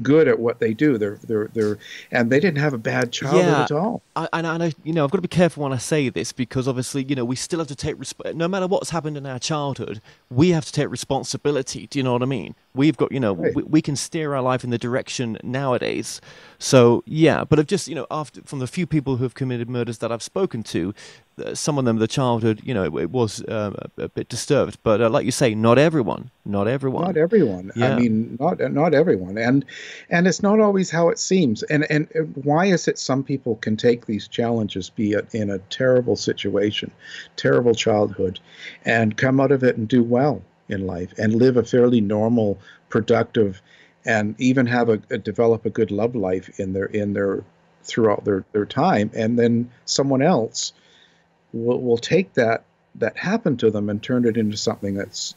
good at what they do. They're and they didn't have a bad childhood at all. I know, I've got to be careful when I say this, because obviously, we still have to take no matter what's happened in our childhood, we have to take responsibility. Do you know what I mean? We've got, Right. we can steer our life in the direction nowadays. So yeah, but I've just, from the few people who have committed murders that I've spoken to, some of them, the childhood, it was a bit disturbed. But like you say, not everyone. Not everyone. Yeah. I mean, not everyone, and it's not always how it seems. And why is it some people can take these challenges, be it in a terrible situation, terrible childhood, and come out of it and do well in life and live a fairly normal, productive, and even develop a good love life in their throughout their time, and then someone else will take that happened to them and turn it into something that's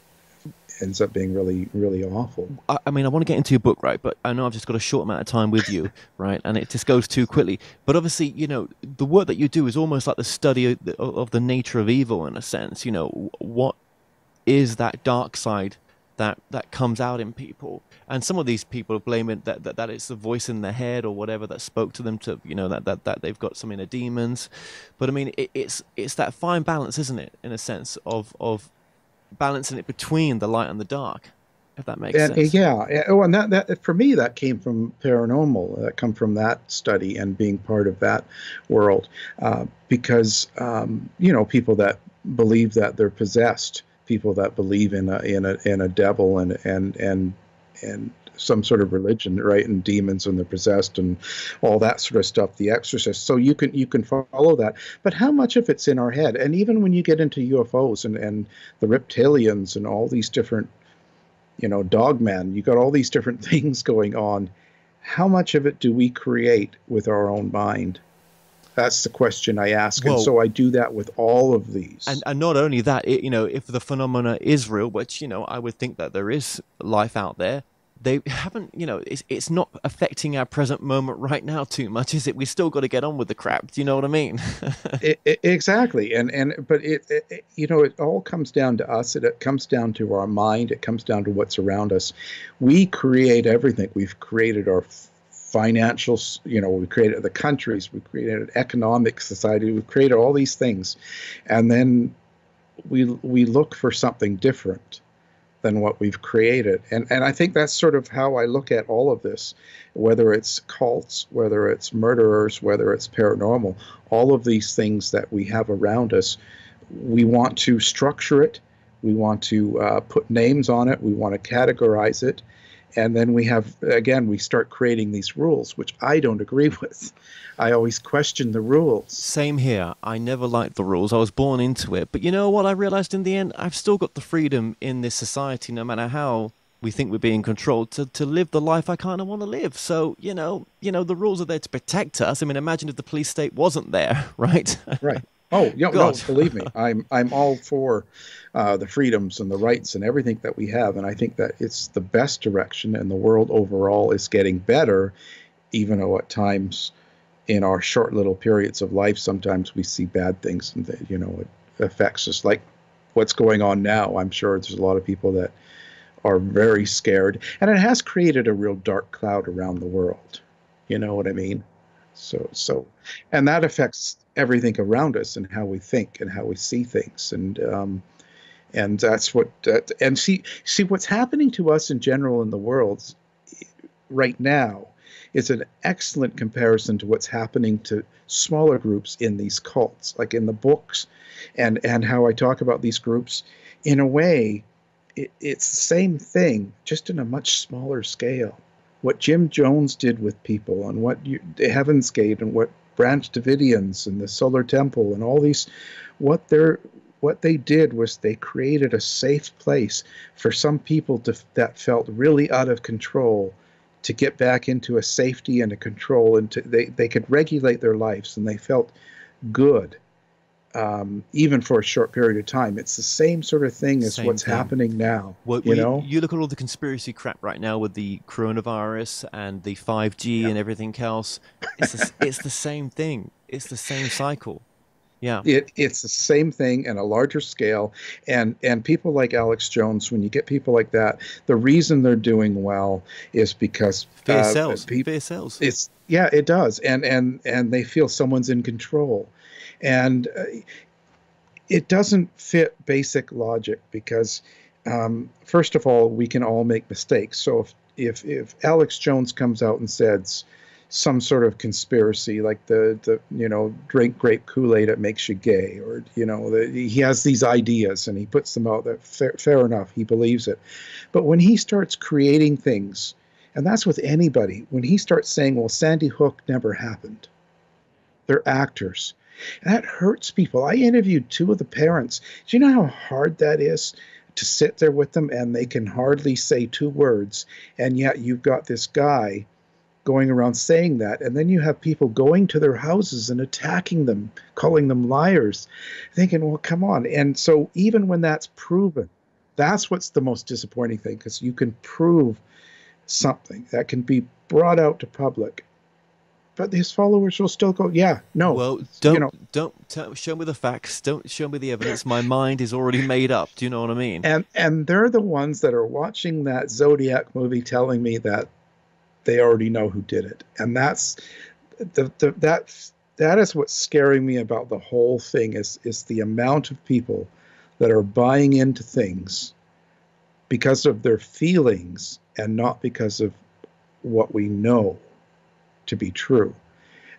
ends up being really, really awful. I mean, I want to get into your book, right? But I know I've just got a short amount of time with you, right? And it just goes too quickly. But obviously, the work that you do is almost like the study of the nature of evil, in a sense. What is that dark side that comes out in people? And some of these people blame it that it's the voice in their head or whatever that spoke to them to, that they've got some inner demons. But I mean, it's that fine balance, isn't it? In a sense of balancing it between the light and the dark, if that makes sense. Yeah. Oh, and that for me, that came from paranormal. That come from that study and being part of that world, because people that believe that they're possessed, people that believe in a devil and some sort of religion, right, and demons and they're possessed and all that sort of stuff, the exorcist. So you can follow that, but how much of it's in our head? And even when you get into UFOs and the reptilians and all these different, dogmen, you got all these different things going on. How much of it do we create with our own mind? That's the question I ask. Well, and so I do that with all of these. And not only that, if the phenomena is real, which, I would think that there is life out there, they haven't, it's not affecting our present moment right now too much, is it? We still got to get on with the crap. Do you know what I mean? Exactly, but it all comes down to us. It comes down to our mind. It comes down to what's around us. We create everything. We've created our financials. We created the countries. We created economic society. We created all these things, and then we look for something different than what we've created. And I think that's sort of how I look at all of this, whether it's cults, whether it's murderers, whether it's paranormal, all of these things that we have around us. We want to structure it. We want to put names on it. We want to categorize it. And then we start creating these rules, which I don't agree with. I always question the rules. Same here. I never liked the rules. I was born into it. But you know what I realized in the end? I've still got the freedom in this society, no matter how we think we're being controlled, to live the life I kind of want to live. So, the rules are there to protect us. I mean, imagine if the police state wasn't there, right? Right. Oh, no, believe me, I'm all for the freedoms and the rights and everything that we have, and I think that it's the best direction, and the world overall is getting better, even though at times in our short little periods of life, sometimes we see bad things, and it affects us, like what's going on now. I'm sure there's a lot of people that are very scared, and it has created a real dark cloud around the world. You know what I mean? And that affects everything around us and how we think and how we see things, and that's what and see what's happening to us in general in the world right now is an excellent comparison to what's happening to smaller groups in these cults, like in the books, and how I talk about these groups. In a way, it's the same thing, just in a much smaller scale. What Jim Jones did with people, and what the Heaven's Gate, and what Branch Davidians and the Solar Temple and all these, what they did was they created a safe place for some people that felt really out of control to get back into a safety and a control, and they could regulate their lives, and they felt good, even for a short period of time. It's the same sort of thing as what's happening now. Well, you look at all the conspiracy crap right now with the coronavirus and the 5G and everything else. It's the same thing. It's the same cycle. Yeah. It's the same thing in a larger scale. And people like Alex Jones, when you get people like that, the reason they're doing well is because fear sells. Fear sells. It does. And they feel someone's in control. And it doesn't fit basic logic because, first of all, we can all make mistakes. So if Alex Jones comes out and says some sort of conspiracy, like the drink grape Kool-Aid, it makes you gay, or he has these ideas and he puts them out there, fair enough, he believes it. But when he starts creating things, and that's with anybody, when he starts saying, well, Sandy Hook never happened, they're actors. And that hurts people. I interviewed two of the parents. Do you know how hard that is to sit there with them and they can hardly say two words, and yet you've got this guy going around saying that, and then you have people going to their houses and attacking them, calling them liars, thinking, well, come on. And so even when that's proven, that's what's the most disappointing thing, because you can prove something that can be brought out to public, but his followers will still go, yeah, no. Well, don't show me the facts. Don't show me the evidence. My mind is already made up. Do you know what I mean? And they're the ones that are watching that Zodiac movie telling me that they already know who did it. And that's that is what's scaring me about the whole thing is the amount of people that are buying into things because of their feelings and not because of what we know to be true.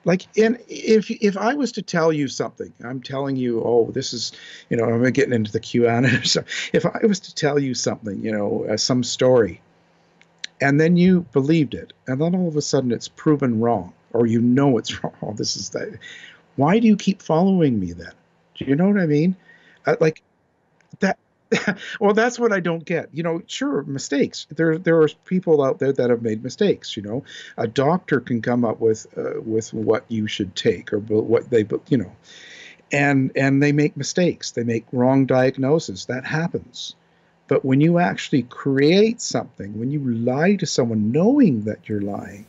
Like, if I was to tell you something, I'm telling you, oh, this is, I'm getting into the QAnon. So if I was to tell you something, some story, and then you believed it, and then all of a sudden it's proven wrong, or it's wrong. Oh, this is that. Why do you keep following me then? Do you know what I mean? Like that. Well, that's what I don't get. Sure, mistakes. There are people out there that have made mistakes. A doctor can come up with what you should take, or what they, and they make mistakes. They make wrong diagnoses. That happens. But when you actually create something, when you lie to someone knowing that you're lying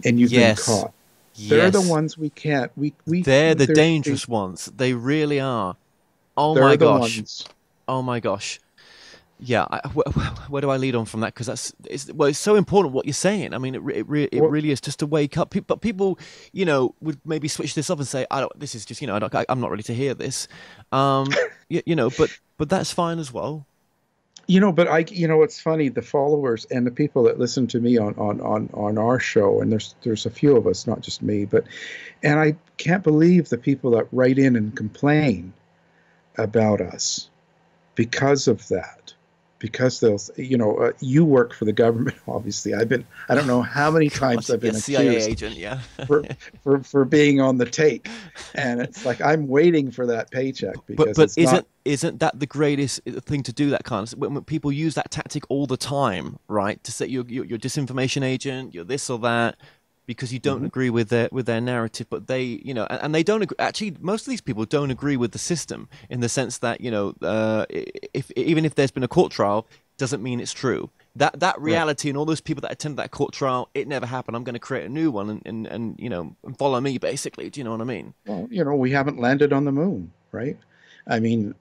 and you've been Yes. caught, they're the Yes. ones we can't, we, They're the there's, dangerous ones. They really are. Oh my they're the gosh. ones. Oh my gosh. Yeah, where do I lead on from that? Because it's so important what you're saying. I mean, it Well, really is just to wake up. But people, would maybe switch this up and say, I don't. This is just, I'm not ready to hear this. But that's fine as well. but it's funny, the followers and the people that listen to me on our show, and there's a few of us, not just me, and I can't believe the people that write in and complain about us because of that. Because they'll, you work for the government, obviously. I don't know how many times I've been Yes, CIA accused agent. Yeah. for, for being on the take. And it's like, I'm waiting for that paycheck But because but it's not. isn't that the greatest thing to do? That kind of when people use that tactic all the time, right? To say you're disinformation agent, you're this or that, because you don't Mhm. agree with their narrative. But they, and they don't agree. Actually, most of these people don't agree with the system in the sense that if even if there's been a court trial, doesn't mean it's true. That Right. reality and all those people that attended that court trial, it never happened. I'm going to create a new one and follow me, basically. Do you know what I mean? Well, we haven't landed on the moon, right? I mean,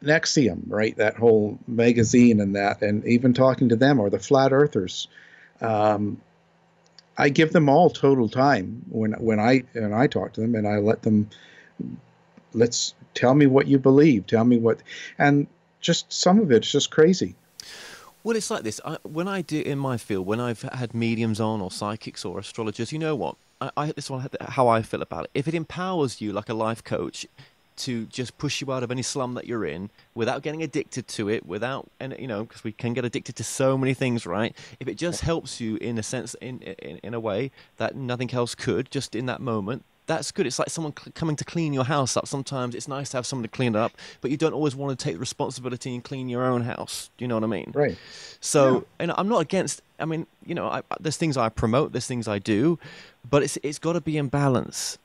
Nexium, right? That whole magazine and that, and even talking to them or the flat earthers. Um, I give them all total time when I talk to them, and I let them, let's tell me what you believe, tell me what, and just some of it's just crazy. Well, it's like this. When I do in my field, when I've had mediums on or psychics or astrologers, you know what? This one how I feel about it. If it empowers you like a life coach to just push you out of any slum that you're in without getting addicted to it, without and because we can get addicted to so many things, right? If it just helps you in a sense, in a way that nothing else could, just in that moment, that's good. It's like someone coming to clean your house up. Sometimes it's nice to have someone to clean it up, but you don't always want to take the responsibility and clean your own house. Do you know what I mean? Right. Yeah. So, and I'm not against. I mean, there's things I promote, there's things I do, but it's got to be in balance.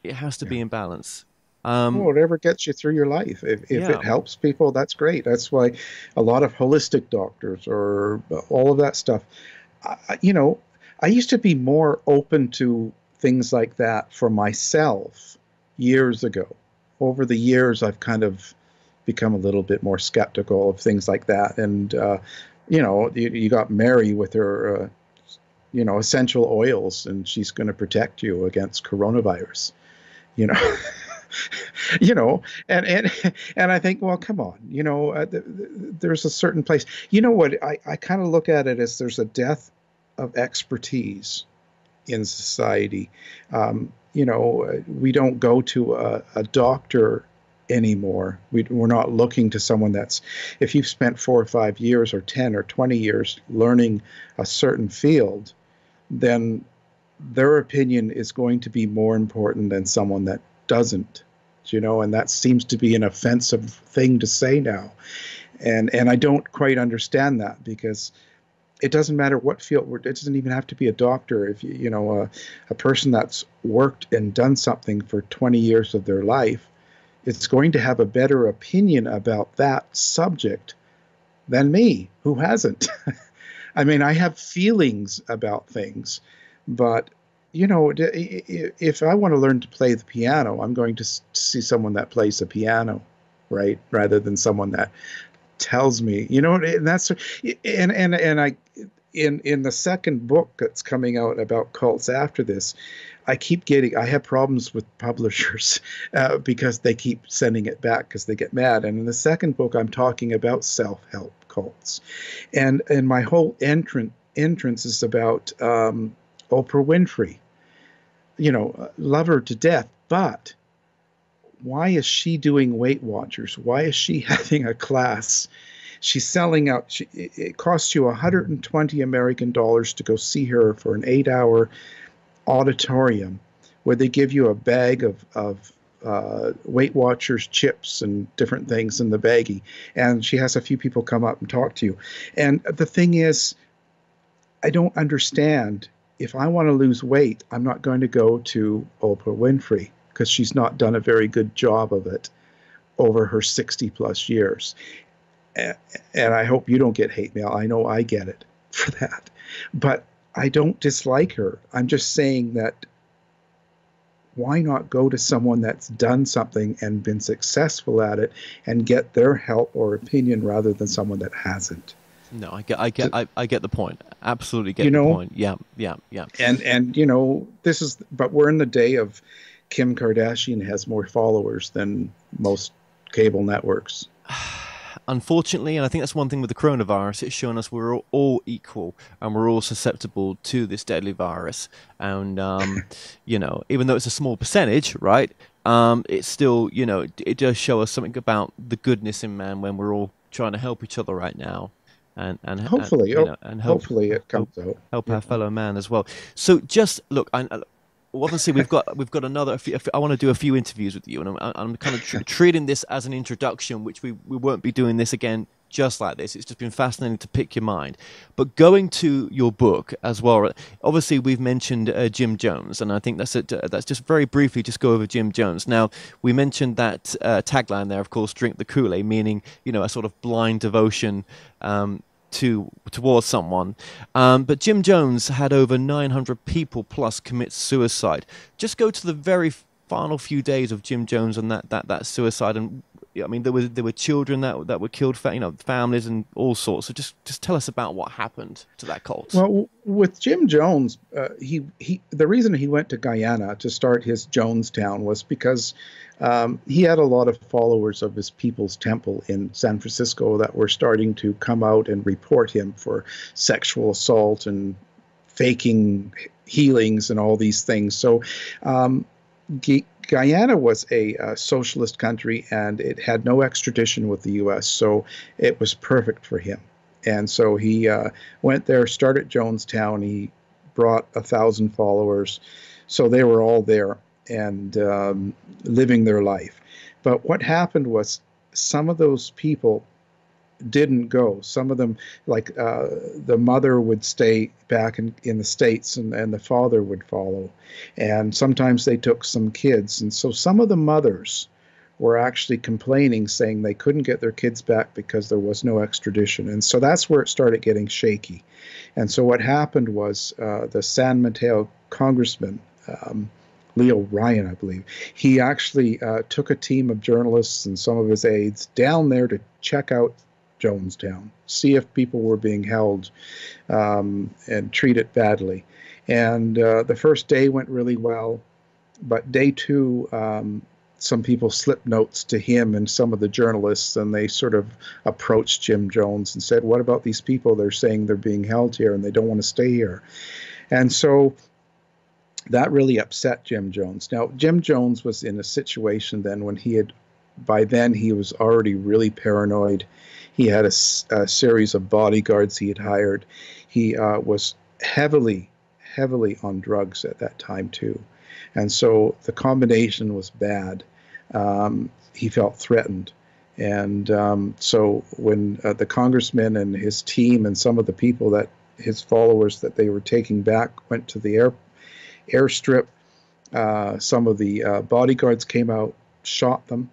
It has to Yeah. be in balance. Well, Um, whatever gets you through your life. If it yeah. helps people, that's great. That's why a lot of holistic doctors or all of that stuff, I, you know, I used to be more open to things like that for myself years ago. Over the years, I've kind of become a little bit more skeptical of things like that. And, you got Mary with her, essential oils, and she's going to protect you against coronavirus, you know. And and I think, well, come on, there's a certain place. You know what? I kind of look at it as there's a death of expertise in society. We don't go to a doctor anymore. We're not looking to someone that's, if you've spent 4 or 5 years or 10 or 20 years learning a certain field, then their opinion is going to be more important than someone that doesn't, and that seems to be an offensive thing to say now. And I don't quite understand that, because it doesn't matter what field. It doesn't even have to be a doctor. If a person that's worked and done something for 20 years of their life, it's going to have a better opinion about that subject than me, who hasn't. I mean, I have feelings about things, but if I want to learn to play the piano, I'm going to see someone that plays the piano, right, rather than someone that tells me. And that's and I in the second book that's coming out about cults after this, I have problems with publishers because they keep sending it back because they get mad. And in the second book, I'm talking about self-help cults, and my whole entrance is about Oprah Winfrey. Love her to death, but why is she doing Weight Watchers? Why is she having a class? She's selling out. It costs you 120 American dollars to go see her for an 8-hour auditorium, where they give you a bag of Weight Watchers chips and different things in the baggie, and she has a few people come up and talk to you. And the thing is, I don't understand. If I want to lose weight, I'm not going to go to Oprah Winfrey, because she's not done a very good job of it over her 60 plus years. a- and I hope you don't get hate mail. I know I get it for that. But I don't dislike her. I'm just saying that why not go to someone that's done something and been successful at it and get their help or opinion rather than someone that hasn't? No, I get the point. Absolutely You get the know, point. Yeah, yeah, yeah. and this is, but we're in the day of Kim Kardashian has more followers than most cable networks. Unfortunately, and I think that's one thing with the coronavirus, it's shown us we're all equal and we're all susceptible to this deadly virus. And, even though it's a small percentage, right, it's still, it does show us something about the goodness in man when we're all trying to help each other right now and Hopefully, and hopefully it help comes out. help Yeah. our fellow man as well. So just look, well, obviously we've got another. I want to do a few interviews with you, and I'm kind of treating this as an introduction, which we won't be doing this again just like this. It's just been fascinating to pick your mind. But going to your book as well, obviously we've mentioned Jim Jones, and I think that's it. That's just very briefly just go over Jim Jones. Now we mentioned that tagline there, of course, "Drink the Kool-Aid," meaning a sort of blind devotion. Towards someone, but Jim Jones had over 900 people plus commit suicide. Just go to the very final few days of Jim Jones and that suicide, and I mean there were children that were killed, families and all sorts. So just tell us about what happened to that cult. Well, with Jim Jones, he the reason he went to Guyana to start his Jonestown was because he had a lot of followers of his People's Temple in San Francisco that were starting to come out and report him for sexual assault and faking healings and all these things. So um, Guyana was a socialist country and it had no extradition with the U.S., so it was perfect for him. And so he went there, started Jonestown. He brought 1,000 followers, so they were all there and living their life. But what happened was some of those people didn't go. Some of them, like the mother would stay back in the States and the father would follow. And sometimes they took some kids. And so some of the mothers were actually complaining, saying they couldn't get their kids back because there was no extradition. And so that's where it started getting shaky. And so what happened was the San Mateo congressman, Leo Ryan, I believe, he actually took a team of journalists and some of his aides down there to check out Jonestown, see if people were being held and treated badly. And the first day went really well, but day two, some people slipped notes to him and some of the journalists, and they sort of approached Jim Jones and said, "What about these people? They're saying they're being held here and they don't want to stay here." And so that really upset Jim Jones. Now, Jim Jones was in a situation then when by then he was already really paranoid. He had a series of bodyguards he had hired. He was heavily on drugs at that time too. And so the combination was bad. He felt threatened. And so when the congressman and his team and some of the people that his followers that they were taking back went to the airstrip, some of the bodyguards came out, shot them.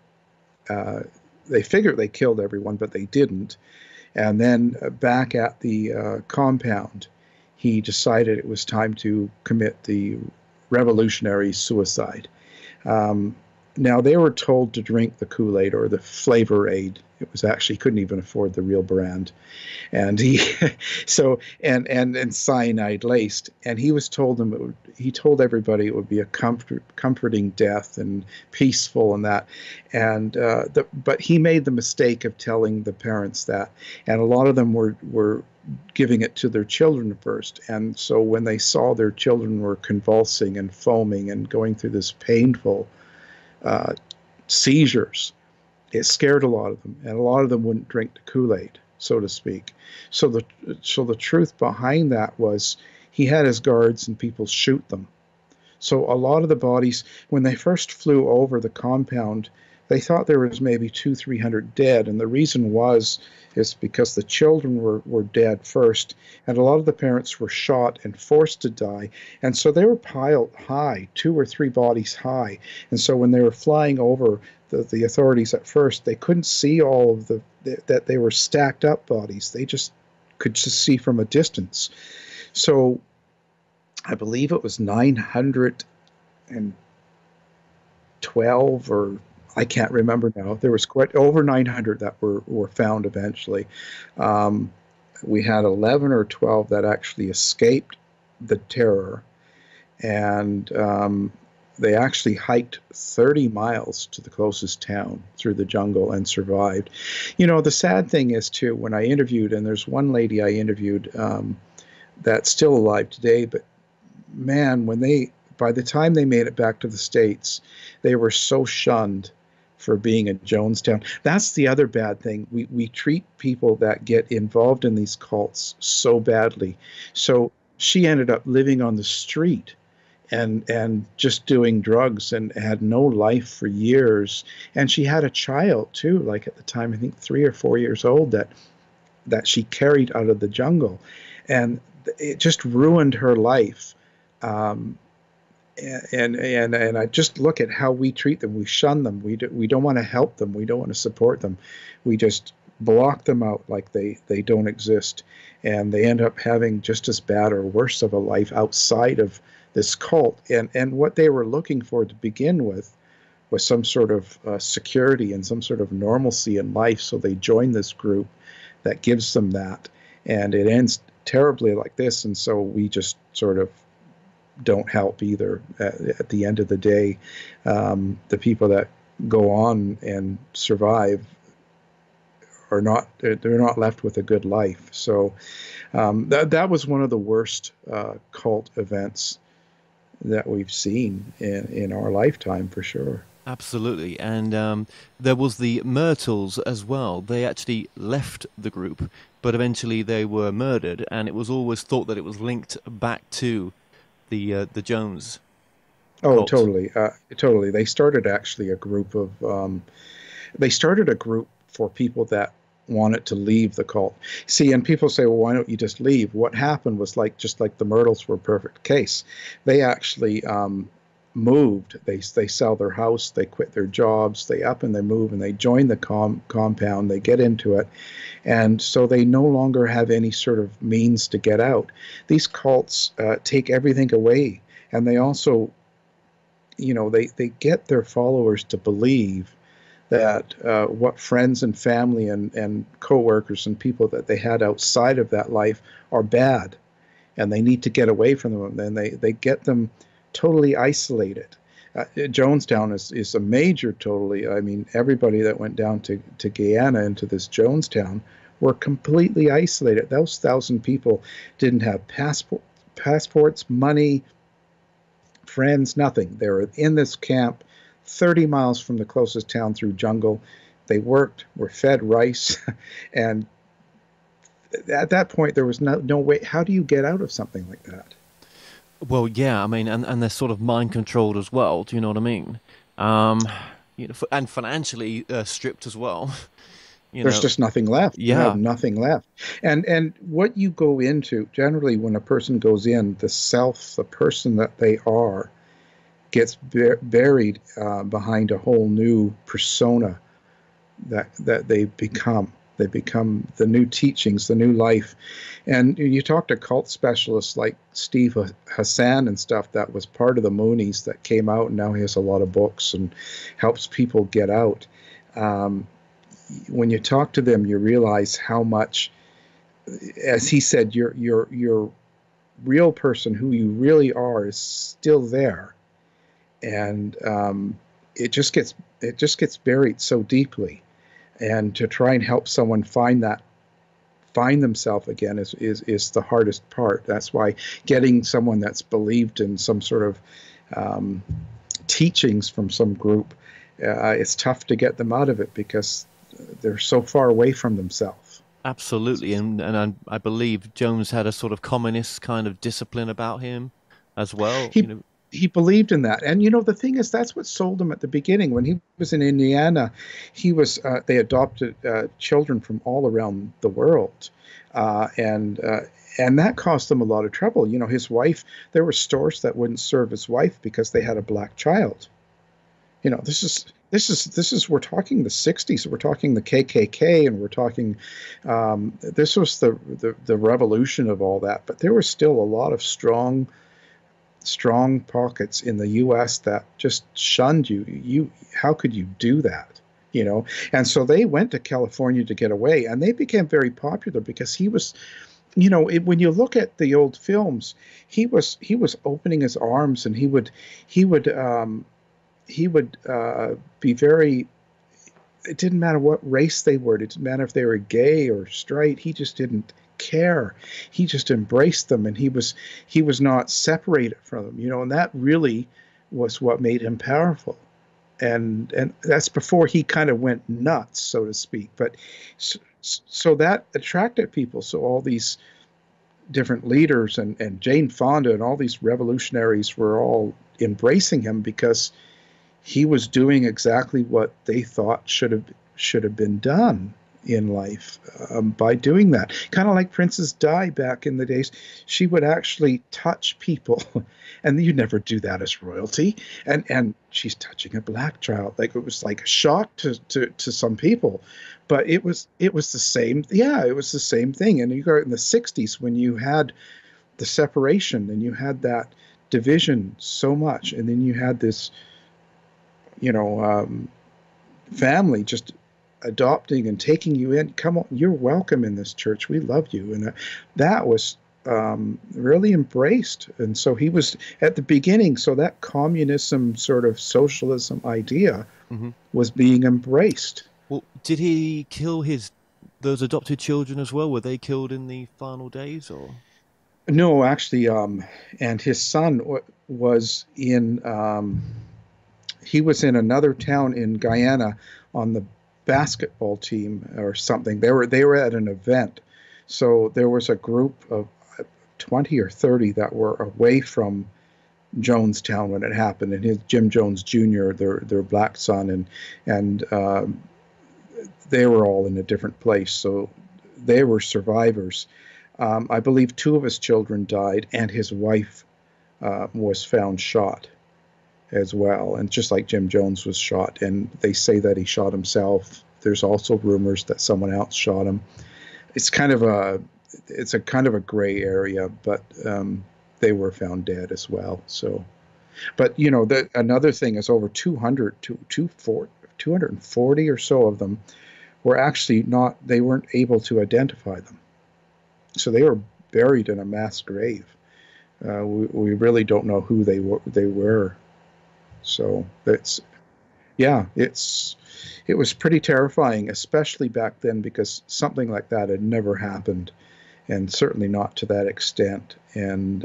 They figured they killed everyone, but they didn't. And then back at the compound, he decided it was time to commit the revolutionary suicide. Um, Now they were told to drink the Kool-Aid or the Flavor Aid. It was actually couldn't even afford the real brand, and he so and cyanide laced. And he was told them he told everybody it would be a comforting death and peaceful and that. And but he made the mistake of telling the parents that, and a lot of them were giving it to their children first. And so when they saw their children were convulsing and foaming and going through this painful uh, seizures, it scared a lot of them, and a lot of them wouldn't drink the Kool-Aid, so to speak. So the truth behind that was he had his guards and people shoot them. So a lot of the bodies, when they first flew over the compound, they thought there was maybe 300 dead, and the reason is because the children were dead first, and a lot of the parents were shot and forced to die, and so they were piled high, 2 or 3 bodies high, and so when they were flying over, the authorities at first, they couldn't see all of that they were stacked up bodies. They just could just see from a distance. So I believe it was 912, or I can't remember now. There was quite over 900 that were found eventually. We had 11 or 12 that actually escaped the terror, and they actually hiked 30 miles to the closest town through the jungle and survived. The sad thing is, too, when I interviewed, and there's one lady I interviewed that's still alive today, but man, by the time they made it back to the States, they were so shunned for being in Jonestown. That's the other bad thing. We treat people that get involved in these cults so badly. So she ended up living on the street and just doing drugs and had no life for years. And she had a child too, like at the time, I think 3 or 4 years old, that she carried out of the jungle. And it just ruined her life. And I just look at how we treat them. We shun them. We don't want to help them. We don't want to support them. We just block them out like they don't exist. And they end up having just as bad or worse of a life outside of this cult. And what they were looking for to begin with was some sort of security and some sort of normalcy in life. So they join this group that gives them that. And it ends terribly like this. And so we just sort of don't help either. At the end of the day, the people that go on and survive they're not left with a good life. So that was one of the worst cult events that we've seen in our lifetime, for sure. Absolutely. And there was the Myrtles as well. They actually left the group, but eventually they were murdered, and it was always thought that it was linked back to the Jones cult. Totally. They started actually a group for people that wanted to leave the cult. See, and people say, well, why don't you just leave? What happened was just like the Myrtles were a perfect case. They actually moved. They sell their house, they quit their jobs, they up and they move, and they join the compound, they get into it, and so they no longer have any sort of means to get out. These cults take everything away, and they also, they get their followers to believe that what friends and family and co-workers and people that they had outside of that life are bad, and they need to get away from them, and they get them totally isolated. Jonestown is a major totally. I mean, everybody that went down to Guyana into this Jonestown were completely isolated. Those 1,000 people didn't have passports, money, friends, nothing. They were in this camp 30 miles from the closest town through jungle. They worked, were fed rice, and at that point there was no way. How do you get out of something like that? Well, yeah, I mean, and they're sort of mind controlled as well. Do you know what I mean? And financially stripped as well. There's just nothing left. You have Yeah, nothing left. And what you go into, generally when a person goes in, the person that they are gets buried behind a whole new persona that they become. They become the new teachings, the new life. And you talk to cult specialists like Steve Hassan and stuff, that was part of the Moonies that came out, and now he has a lot of books and helps people get out. When you talk to them, you realize how much, as he said, your real person, who you really are, is still there. And it just gets buried so deeply. And to try and help someone find themselves again is the hardest part. That's why getting someone that's believed in some sort of teachings from some group, it's tough to get them out of it because they're so far away from themselves. absolutely. And I believe Jones had a sort of communist kind of discipline about him as well. He believed in that. And the thing is, that's what sold him at the beginning. When he was in Indiana, they adopted children from all around the world, and that cost them a lot of trouble. His wife, there were stores that wouldn't serve his wife because they had a black child. This is this is we're talking the 60s, we're talking the KKK, and we're talking this was the revolution of all that. But there was still a lot of strong pockets in the US that just shunned you. How could you do that? You know, and so they went to California to get away, and they became very popular because he was, when you look at the old films, he was opening his arms, and he would be very. It didn't matter what race they were. It didn't matter if they were gay or straight. He just didn't care. He just embraced them, and he was not separated from them. And that really was what made him powerful. And that's before he kind of went nuts, so to speak. But so that attracted people. So all these different leaders and Jane Fonda and all these revolutionaries were all embracing him because he was doing exactly what they thought should have been done in life by doing that. Kind of like Princess Di back in the days. She would actually touch people, and you never do that as royalty. And she's touching a black child. Like, it was like a shock to some people, but it was the same. Yeah, it was the same thing. And you got in the 60s when you had the separation and you had that division so much, and then you had this family just adopting and taking you in. Come on, you're welcome in this church. We love you. And that was really embraced. And so he was at the beginning. So that communism, sort of socialism idea Hmm. was being embraced. Well, did he kill those adopted children as well? Were they killed in the final days, or? No, actually, and his son was in. He was in another town in Guyana on the basketball team or something. They were at an event, so there was a group of 20 or 30 that were away from Jonestown when it happened, and his Jim Jones Jr., their black son, and they were all in a different place, so they were survivors. I believe two of his children died, and his wife was found shot as well, and just like Jim Jones was shot, and they say that he shot himself. There's also rumors that someone else shot him. It's a kind of a gray area, but they were found dead as well. So, but another thing is over 240 or so of them were actually not. They weren't able to identify them, so they were buried in a mass grave. We really don't know who they were. So it was pretty terrifying, especially back then, because something like that had never happened, and certainly not to that extent. And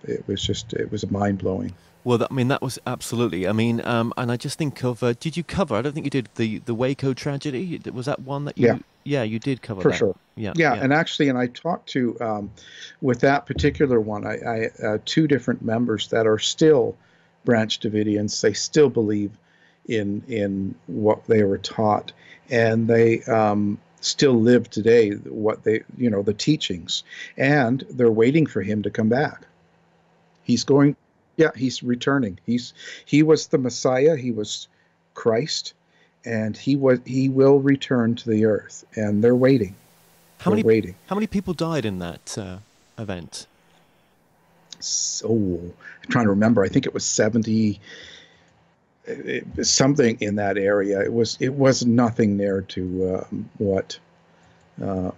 it was mind blowing. Well, that was absolutely. And I just think of. Did you cover? I don't think you did the Waco tragedy. Was that one that Yeah, you? Yeah, you did cover for that. sure. Yeah, Yeah, yeah. and actually, I talked to with that particular one, I two different members that are still Branch Davidians. They still believe in what they were taught, and they still live today what the teachings, and they're waiting for him to come back. He's going, yeah, he's returning. He was the Messiah. He was Christ, and he will return to the earth, and they're waiting. How They're many waiting. how many people died in that event? So I'm trying to remember. I think it was 70, something in that area. It was nothing near to what um,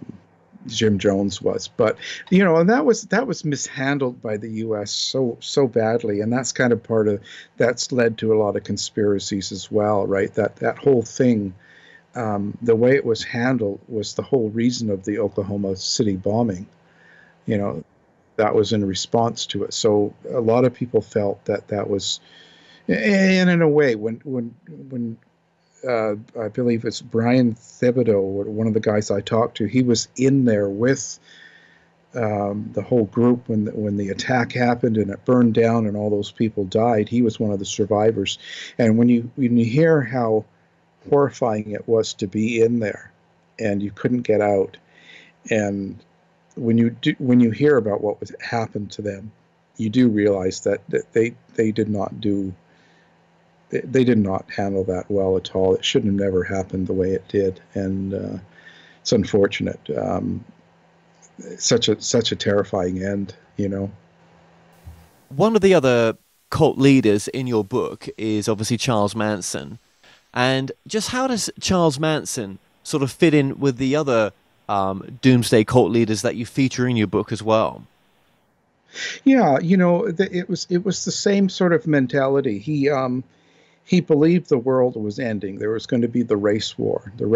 Jim Jones was, but and that was mishandled by the U.S. so badly, and that's kind of part of that's led to a lot of conspiracies as well, right? That whole thing, the way it was handled was the whole reason of the Oklahoma City bombing. You know, that was in response to it. So a lot of people felt that was, and in a way, when I believe it's Brian Thibodeau, one of the guys I talked to, he was in there with the whole group when the attack happened and it burned down and all those people died. He was one of the survivors, and when you hear how horrifying it was to be in there, and you couldn't get out, and when you hear about what was happened to them, you do realize that they did not do they did not handle that well at all. It should have never happened the way it did, and it's unfortunate. Such a terrifying end, you know. One of the other cult leaders in your book is obviously Charles Manson. And just how does Charles Manson sort of fit in with the other doomsday cult leaders that you feature in your book as well? Yeah, it was the same sort of mentality. He believed the world was ending. There was going to be the race war, the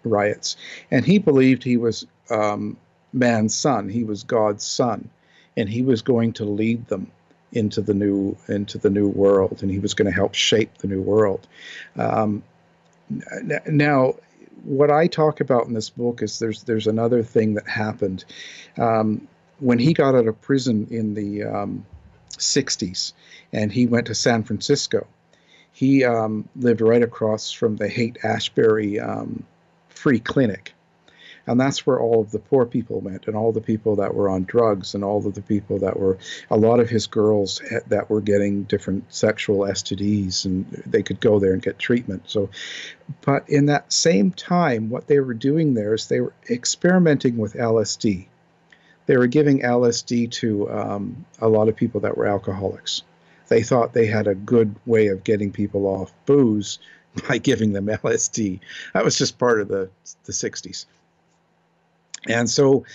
riots, and he believed he was man's son. He was God's son, and he was going to lead them into the new world, and he was going to help shape the new world. Um, Now, what I talk about in this book is there's another thing that happened when he got out of prison in the 60s, and he went to San Francisco. He lived right across from the Haight-Ashbury free clinic. And that's where all of the poor people went, and all the people that were on drugs, and all of the people that were, a lot of his girls that were getting different sexual STDs, and they could go there and get treatment. So, but in that same time, what they were doing there is they were experimenting with LSD. They were giving LSD to a lot of people that were alcoholics. They thought they had a good way of getting people off booze by giving them LSD. That was just part of the 60s. And so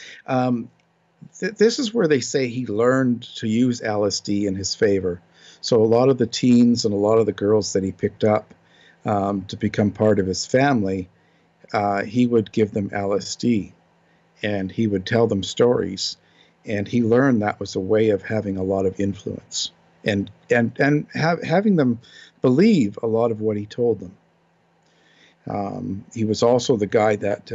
this is where they say he learned to use LSD in his favor. So a lot of the teens and a lot of the girls that he picked up to become part of his family, he would give them LSD, and he would tell them stories. And he learned that was a way of having a lot of influence, and having them believe a lot of what he told them. He was also the guy that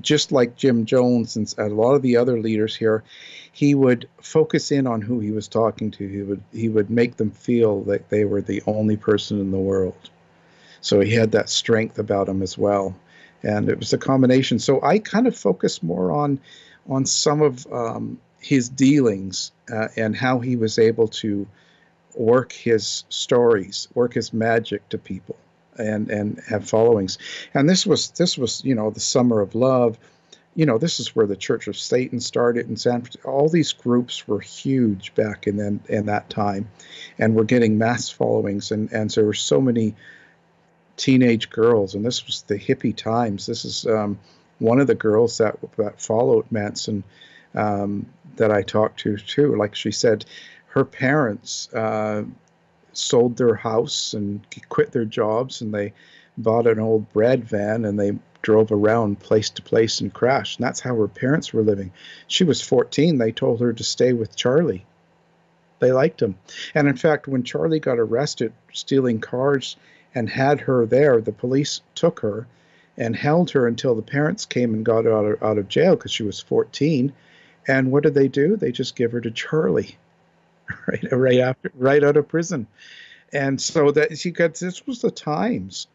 just like Jim Jones and a lot of the other leaders here, he would focus in on who he was talking to. He would make them feel that they were the only person in the world. So he had that strength about him as well, and it was a combination. So I kind of focus more on some of his dealings and how he was able to work his stories, work his magic to people, and have followings. And this was the Summer of Love. This is where the Church of Satan started in San Francisco. All these groups were huge back in that time, and were getting mass followings, and so there were so many teenage girls, and this was the hippie times. This is one of the girls that followed Manson that I talked to too. Like she said, her parents sold their house and quit their jobs, and they bought an old bread van, and they drove around place to place and crashed. And that's how her parents were living. She was 14. They told her to stay with Charlie. They liked him. And in fact, when Charlie got arrested stealing cars and had her there, the police took her and held her until the parents came and got her out of jail, because she was 14. And what did they do? They just give her to Charlie. Right out of prison. And so that she got, this was the times.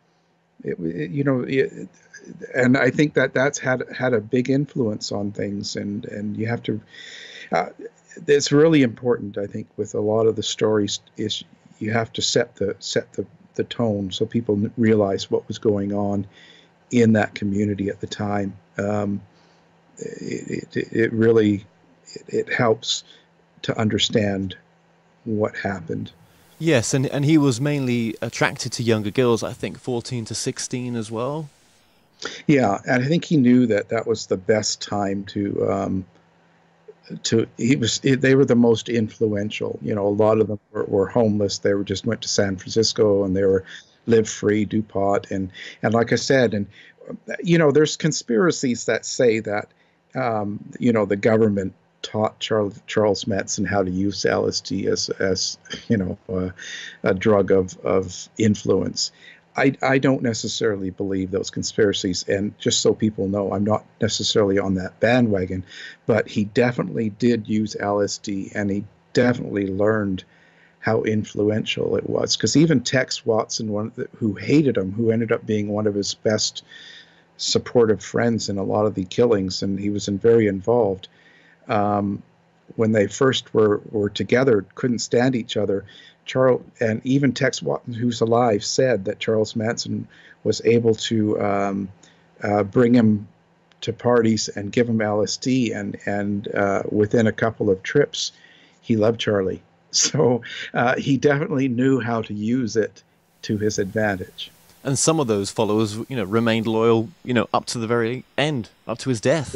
And I think that's had a big influence on things, and you have to. It's really important, I think, with a lot of the stories, is you have to set the tone so people realize what was going on in that community at the time. It really helps to understand what happened. Yes, and he was mainly attracted to younger girls, I think 14 to 16 as well. Yeah, and I think he knew that was the best time they were the most influential. A lot of them were homeless. They just went to San Francisco, and they were live free, do pot, and like I said, and there's conspiracies that say that the government taught Charles Manson how to use LSD as a drug of influence. I don't necessarily believe those conspiracies, and just so people know, I'm not necessarily on that bandwagon, but he definitely did use LSD, and he definitely learned how influential it was. Because even Tex Watson, who hated him, who ended up being one of his best supportive friends in a lot of the killings, and he was very involved. When they first were together, couldn't stand each other. Charles, and even Tex Watson, who's alive, said that Charles Manson was able to bring him to parties and give him LSD, and within a couple of trips, he loved Charlie. So he definitely knew how to use it to his advantage. And some of those followers, remained loyal, up to the very end, up to his death.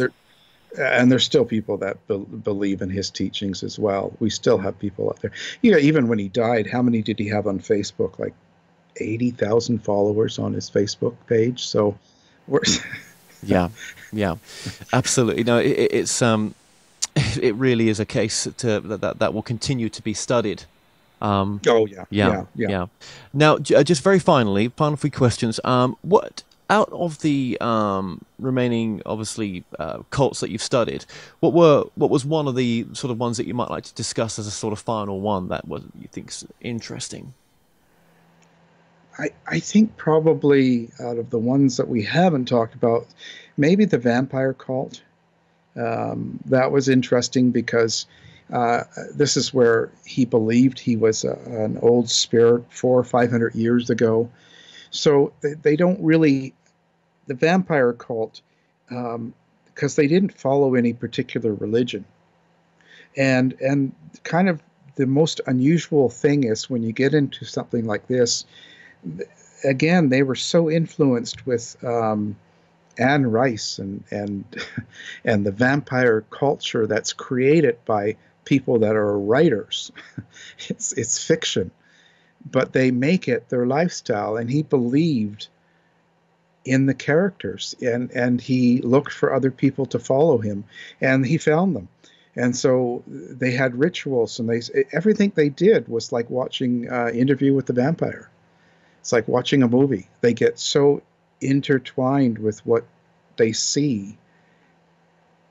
And there's still people that believe in his teachings as well. We still have people out there. Even when he died, how many did he have on Facebook? Like 80,000 followers on his Facebook page. So we're yeah, absolutely. No, it's it really is a case that will continue to be studied. Yeah. Now, just very final few questions. What out of the remaining, obviously, cults that you've studied, what was one of the sort of ones that you might like to discuss as a sort of final one that you think's interesting? I think probably out of the ones that we haven't talked about, maybe the vampire cult. That was interesting because this is where he believed he was an old spirit 400 or 500 years ago. So they don't really, the vampire cult, because they didn't follow any particular religion. And kind of the most unusual thing is when you get into something like this, again, they were so influenced with Anne Rice and and the vampire culture that's created by people that are writers. It's fiction, but they make it their lifestyle. And he believed in the characters, and he looked for other people to follow him, and he found them. And so they had rituals, and everything they did was like watching Interview with the Vampire. It's like watching a movie. They get so intertwined with what they see,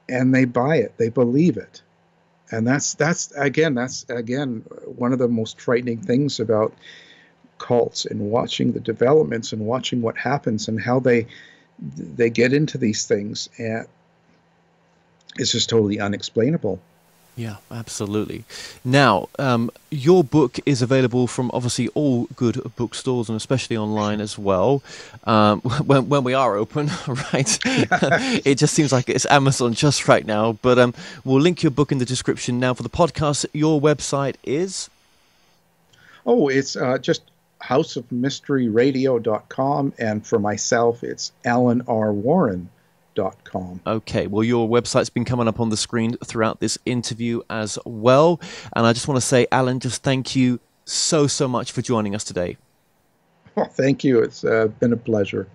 and they buy it. They believe it. And that's again one of the most frightening things about cults, and watching the developments and watching what happens and how they get into these things, and it's just totally unexplainable. Yeah, absolutely. Now, your book is available from obviously all good bookstores, and especially online as well. When we are open, right? It just seems like it's Amazon just right now. But we'll link your book in the description. Now, for the podcast, your website is? Oh, it's just houseofmysteryradio.com, and for myself, it's alanrwarren.com. Okay, well, your website's been coming up on the screen throughout this interview as well. And I just want to say, Alan, just thank you so much for joining us today. Well, thank you. It's been a pleasure.